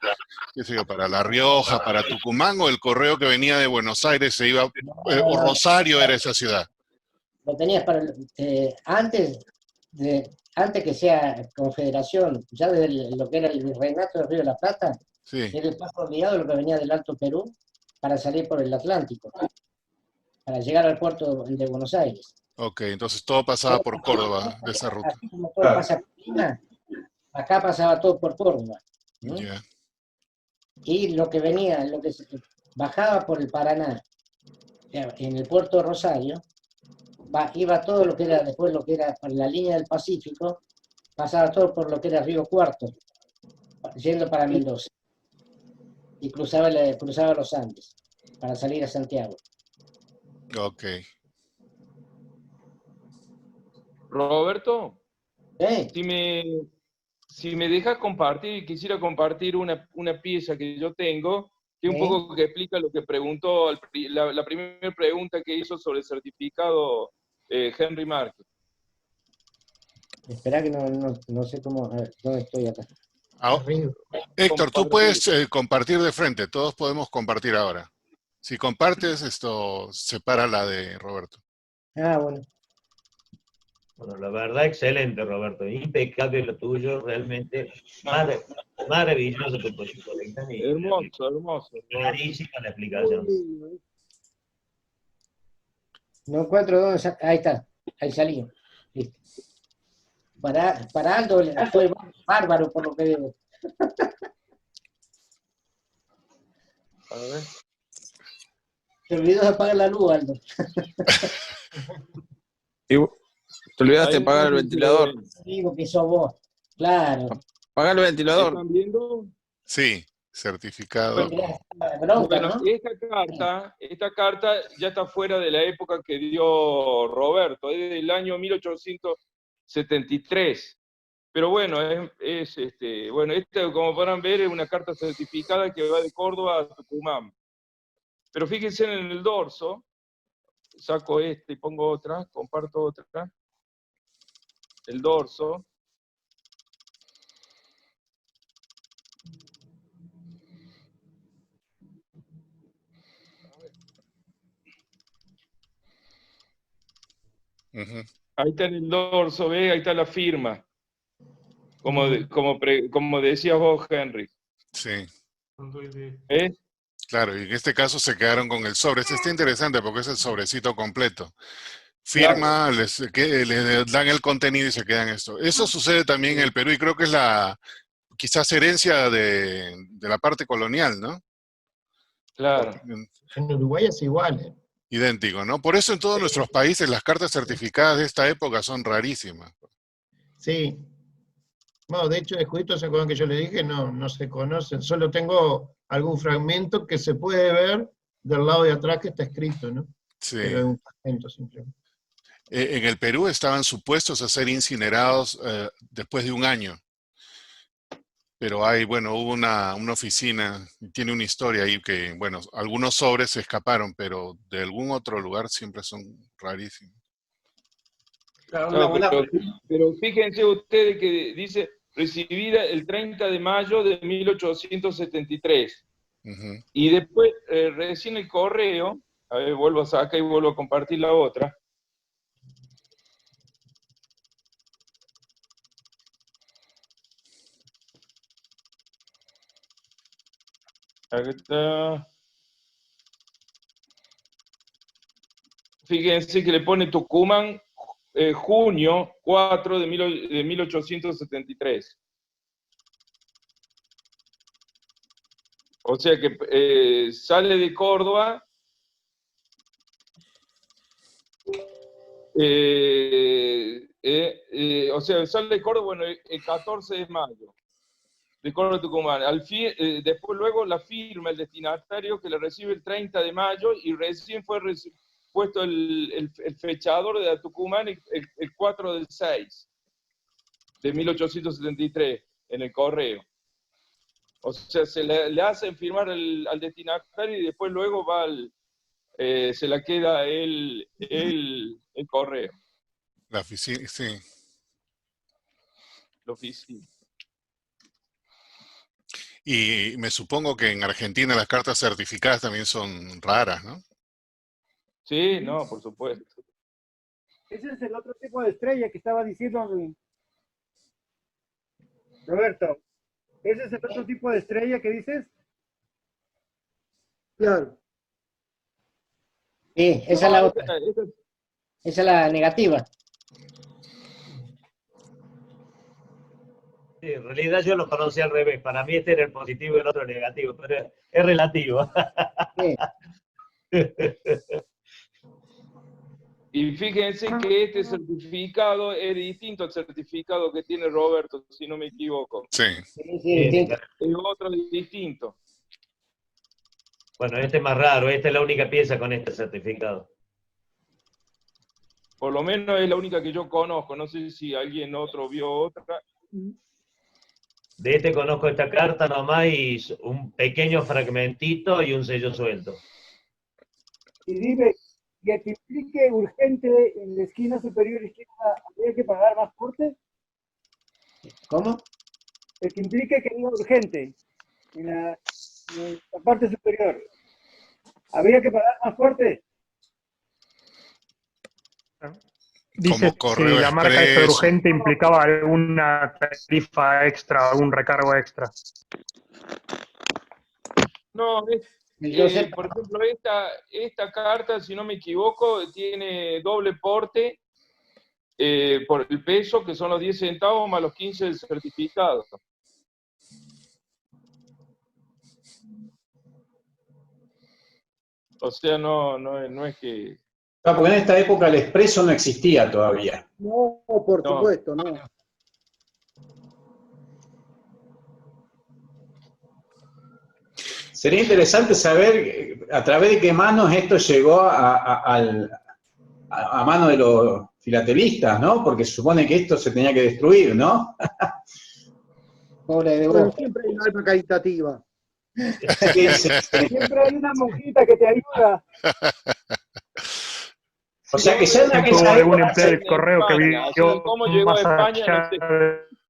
qué sé yo, para La Rioja, para Tucumán, o el correo que venía de Buenos Aires se iba, o Rosario era esa ciudad. Lo tenías para antes que sea Confederación, ya desde lo que era el Virreinato del Río de la Plata, Sí. era el paso obligado de lo que venía del Alto Perú para salir por el Atlántico, para llegar al puerto de Buenos Aires. Ok, entonces todo pasaba por Córdoba, de esa ruta. Así como todo pasa por Lima, acá pasaba todo por Córdoba. Ya. Y lo que venía, bajaba por el Paraná, en el puerto de Rosario, iba todo lo que era, después lo que era por la línea del Pacífico, pasaba todo por lo que era Río Cuarto, yendo para Mendoza. Y cruzaba los Andes para salir a Santiago. Ok. Roberto, ¿Eh? si me dejas compartir, quisiera compartir una pieza que yo tengo, que un poco que explica lo que preguntó, la primera pregunta que hizo sobre el certificado Henry Márquez. Espera que no sé cómo, a ver, ¿dónde estoy acá? Héctor, tú puedes compartir de frente, todos podemos compartir ahora. Si compartes, esto separa la de Roberto. Ah, bueno. Bueno, la verdad, excelente, Roberto. Impecable lo tuyo, realmente maravilloso tu proyecto. Hermoso. Clarísima la explicación. No encuentro dónde ahí está, ahí salí. Listo. Para Aldo fue bárbaro por lo que veo. A ver. Te olvidó de apagar la luz, Aldo. Te olvidaste de apagar el ventilador. Digo que sos vos. Claro. Apaga el ventilador. ¿Están viendo? Sí, certificado. Bueno, esta carta ya está fuera de la época que dio Roberto, es del año 1873. Pero bueno, bueno, esta, como podrán ver, es una carta certificada que va de Córdoba a Tucumán. Pero fíjense en el dorso, saco y pongo otra, comparto otra. El dorso. Ahí está en el dorso, ¿ves? Ahí está la firma. Como decías vos, Henry. Sí. ¿Eh? Claro, y en este caso se quedaron con el sobre. Este está interesante porque es el sobrecito completo. Firma, les dan el contenido y se quedan esto. Eso sucede también en el Perú y creo que es quizás herencia de la parte colonial, ¿no? Claro. En Uruguay es igual, ¿eh? Idéntico, ¿no? Por eso en todos nuestros países las cartas certificadas de esta época son rarísimas. Sí. No, de hecho, el escudito, ¿se acuerdan que yo le dije? No se conocen. Solo tengo algún fragmento que se puede ver del lado de atrás que está escrito, ¿no? Sí. Pero es un fragmento simplemente. En el Perú estaban supuestos a ser incinerados después de un año. Pero hubo una oficina, tiene una historia ahí que, bueno, algunos sobres se escaparon, pero de algún otro lugar siempre son rarísimos. Claro, pero fíjense ustedes que dice recibida el 30 de mayo de 1873. Y después, recién el correo, a ver, vuelvo a sacar y vuelvo a compartir la otra. Aquí está. Fíjense que le pone Tucumán, junio 4 de 1873. O sea que sale de Córdoba o sea, sale de Córdoba, bueno, el 14 de mayo, de Córdoba a Tucumán. Después luego la firma el destinatario que le recibe el 30 de mayo y recién fue puesto el fechador de Tucumán el 4 del 6 de 1873 en el correo. O sea, se le hacen firmar al destinatario y después luego va se la queda el correo. La oficina, sí. La oficina. Y me supongo que en Argentina las cartas certificadas también son raras, ¿no? Sí, no, por supuesto. Ese es el otro tipo de estrella que estaba diciendo Roberto. ¿Ese es el otro tipo de estrella que dices? Claro. Sí, esa es la otra. Esa es la negativa. Sí, en realidad yo lo conocí al revés. Para mí este era el positivo y el otro el negativo, pero es relativo. Sí. Y fíjense que este certificado es distinto al certificado que tiene Roberto, si no me equivoco. Sí. Es otro distinto. Bueno, este es más raro, esta es la única pieza con este certificado. Por lo menos es la única que yo conozco, no sé si alguien otro vio otra. De este conozco esta carta nomás y un pequeño fragmentito y un sello suelto. Y dime, ¿y el que implique urgente en la esquina superior izquierda, habría que pagar más porte? ¿Cómo? El que implique que diga urgente en la parte superior, ¿habría que pagar más porte? Dice si la marca esta urgente implicaba alguna tarifa extra, algún recargo extra. No, por ejemplo, esta carta, si no me equivoco, tiene doble porte por el peso, que son los 10 centavos más los 15 del certificado. O sea, no es que... Porque en esta época el expreso no existía todavía. No, por supuesto, no. Sería interesante saber a través de qué manos esto llegó a mano de los filatelistas, ¿no? Porque se supone que esto se tenía que destruir, ¿no? Pobre de Pero vos. siempre hay un alma caritativa. Sí. Siempre hay una monjita que te ayuda. O sea que ya en Tuvo aquella algún época empleado del correo que vio ¿Cómo llegó más a España? allá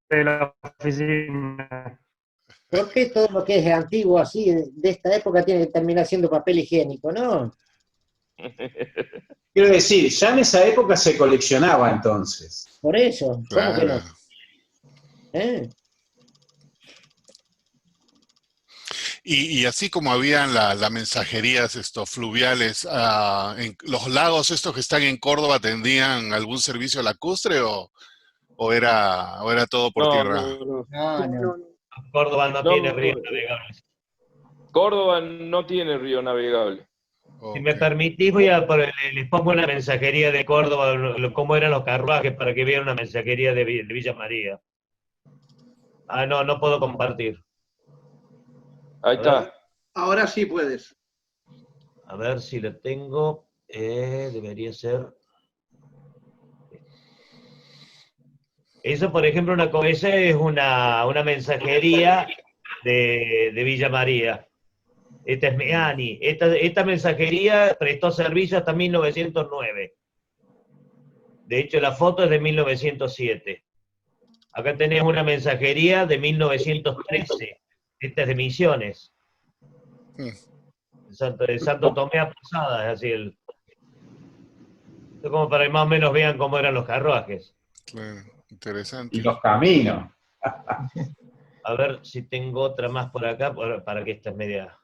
de la oficina. ¿Por qué todo lo que es antiguo así, de esta época, tiene que terminar siendo papel higiénico, no? Quiero decir, ya en esa época se coleccionaba entonces. Por eso, ¿cómo que no? Y así como habían las mensajerías fluviales, en los lagos estos que están en Córdoba, ¿tendrían algún servicio lacustre o era todo por tierra? No. Córdoba no tiene ríos navegables. Córdoba no tiene río navegable. Si me permitís, les pongo la mensajería de Córdoba, cómo eran los carruajes, para que vean una mensajería de Villa María. Ah, no puedo compartir. Ahí está. Ahora sí puedes. A ver si lo tengo. Debería ser. Eso, por ejemplo, esa es una mensajería de Villa María. Esta es Meani. Esta mensajería prestó servicio hasta 1909. De hecho, la foto es de 1907. Acá tenés una mensajería de 1913. Esta es de Misiones. De Santo Tomé a Posadas, es así. Es como para que más o menos vean cómo eran los carruajes. Claro, interesante. Y los caminos. A ver si tengo otra más por acá, para que esta es media...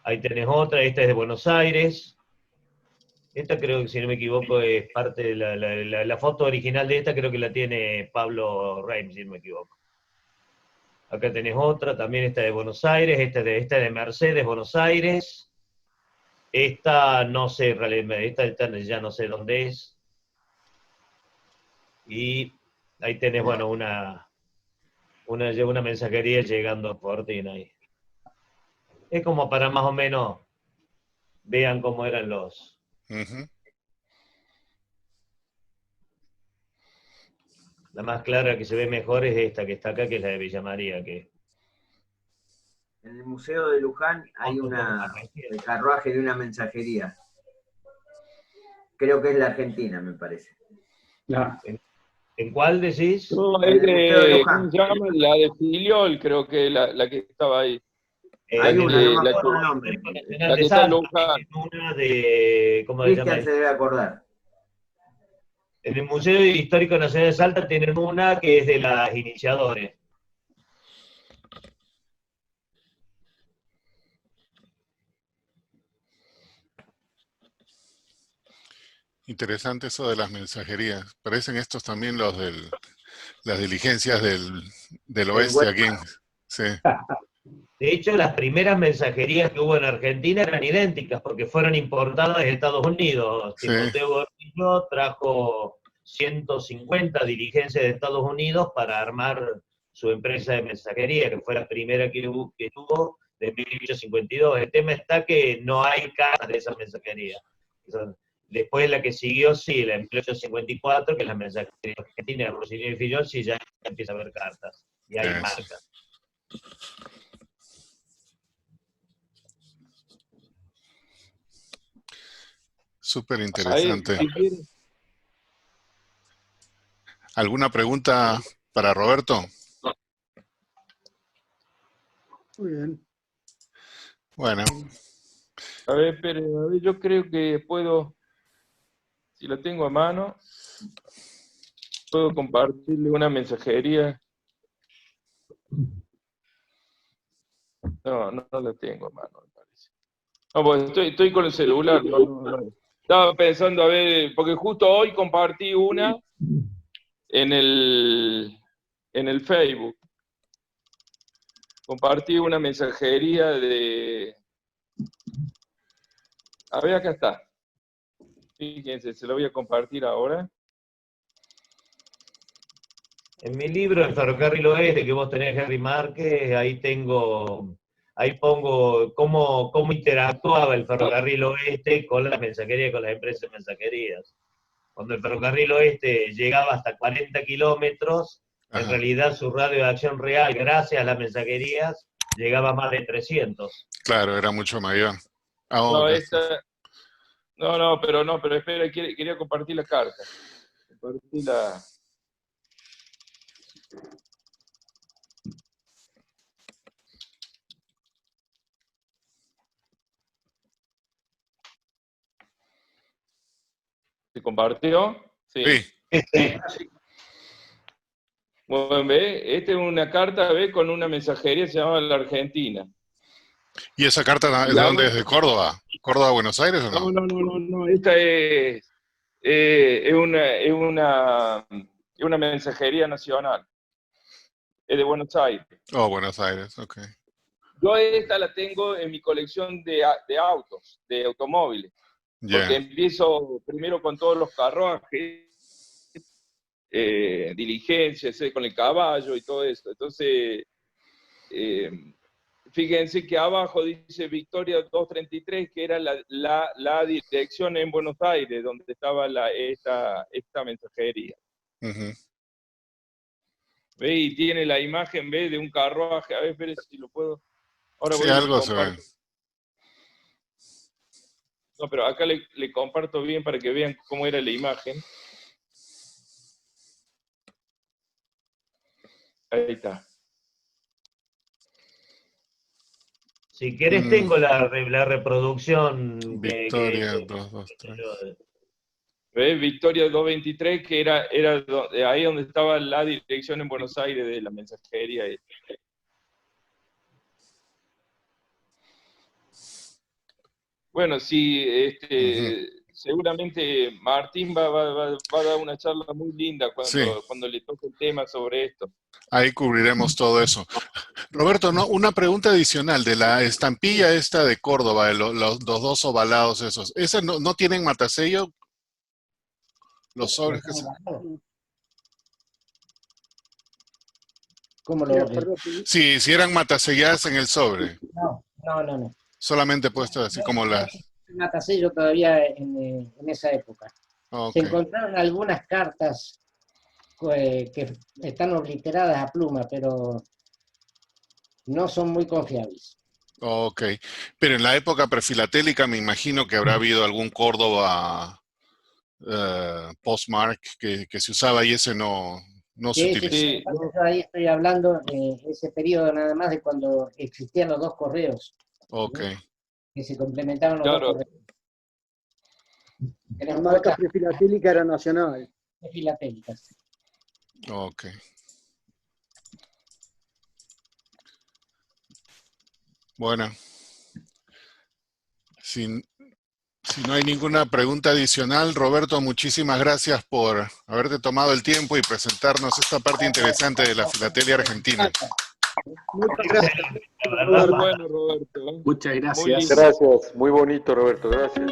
Ahí tenés otra, esta es de Buenos Aires. Esta creo que, si no me equivoco, es parte de la foto original de esta, creo que la tiene Pablo Reim, si no me equivoco. Acá tenés otra, también esta de Buenos Aires, esta de Mercedes, Buenos Aires. Esta no sé, esta ya no sé dónde es. Y ahí tenés, bueno, una mensajería llegando a Fortín ahí. Es como para más o menos vean cómo eran los... La más clara que se ve mejor es esta que está acá, que es la de Villa María. Que... En el Museo de Luján hay el carruaje de una mensajería. Creo que es la Argentina, me parece. ¿En cuál decís? No, En es el Museo de de, Luján. ¿cómo se llama? La de Filiol, creo que es la que estaba ahí. Hay una, no me La acuerdo el nombre. que está en Luján. Una de... ¿Cómo se llama? Cristian se debe acordar. En el Museo Histórico Nacional de Salta tienen una que es de las iniciadores. Interesante eso de las mensajerías. Parecen estos también las diligencias del oeste aquí. Sí. De hecho, las primeras mensajerías que hubo en Argentina eran idénticas, porque fueron importadas de Estados Unidos. Sí. Timoteo Gordillo trajo 150 diligencias de Estados Unidos para armar su empresa de mensajería, que fue la primera que tuvo de 1852. El tema está que no hay cartas de esa mensajería. Después la que siguió, sí, la de 1854, que es la mensajería argentina de Rossini y Fillol, sí ya empieza a haber cartas, y hay marcas. Súper interesante. ¿Alguna pregunta para Roberto? Muy bien. Bueno. A ver, espere, yo creo que puedo, si la tengo a mano, puedo compartirle una mensajería. No la tengo a mano, me parece. No, pues estoy con el celular. No. Estaba pensando, a ver, porque justo hoy compartí una en el Facebook. Compartí una mensajería de... A ver, acá está. Fíjense, se lo voy a compartir ahora. En mi libro, El Ferrocarril Oeste, que vos tenés, Henry Márquez, ahí pongo cómo interactuaba el Ferrocarril Oeste con las mensajerías, con las empresas de mensajerías. Cuando el Ferrocarril Oeste llegaba hasta 40 kilómetros, en realidad su radio de acción real, gracias a las mensajerías, llegaba a más de 300. Claro, era mucho mayor. Pero espera, quería compartir la carta. Compartí la... ¿Se compartió? Sí. Bueno, ve, esta es una carta, ve, con una mensajería que se llama La Argentina. ¿Y esa carta es de dónde es? ¿De Córdoba? ¿Córdoba, Buenos Aires o no? No, esta es una mensajería nacional. Es de Buenos Aires. Oh, Buenos Aires, ok. Yo esta la tengo en mi colección de autos, de automóviles. Porque empiezo primero con todos los carruajes, diligencias, con el caballo y todo esto. Entonces, fíjense que abajo dice Victoria 233, que era la dirección en Buenos Aires, donde estaba esta mensajería. ¿Ve? Y tiene la imagen, ¿ve? De un carruaje. A ver, espere si lo puedo. Ahora sí, voy algo se ve. No, pero acá le comparto bien para que vean cómo era la imagen. Ahí está. Si querés tengo la reproducción. Victoria 223. ¿Ves? Victoria 223, que era ahí donde estaba la dirección en Buenos Aires de la mensajería. Bueno, sí, seguramente Martín va a dar una charla muy linda cuando le toque el tema sobre esto. Ahí cubriremos todo eso. Roberto, una pregunta adicional de la estampilla esta de Córdoba, los dos ovalados esos. ¿Esas no tienen matasello? Los sobres que se... ¿Cómo lo Sí, si eran mataselladas en el sobre. No. Solamente puestas así como las... Matasello todavía en esa época. Okay. Se encontraron algunas cartas que están obliteradas a pluma, pero no son muy confiables. Ok, pero en la época prefilatélica me imagino que habrá habido algún Córdoba postmark que se usaba y ese no se utiliza. Sí. Yo ahí estoy hablando de ese periodo nada más de cuando existían los dos correos. Ok. ¿No? Que se complementaban los dos correos. La marca prefilatélica era nacional. Prefilatélica. Ok. Bueno, si no hay ninguna pregunta adicional, Roberto, muchísimas gracias por haberte tomado el tiempo y presentarnos esta parte interesante de la filatelia argentina. Muchas gracias. Muy bueno, Roberto. Muchas gracias. Gracias, muy bonito, Roberto, gracias.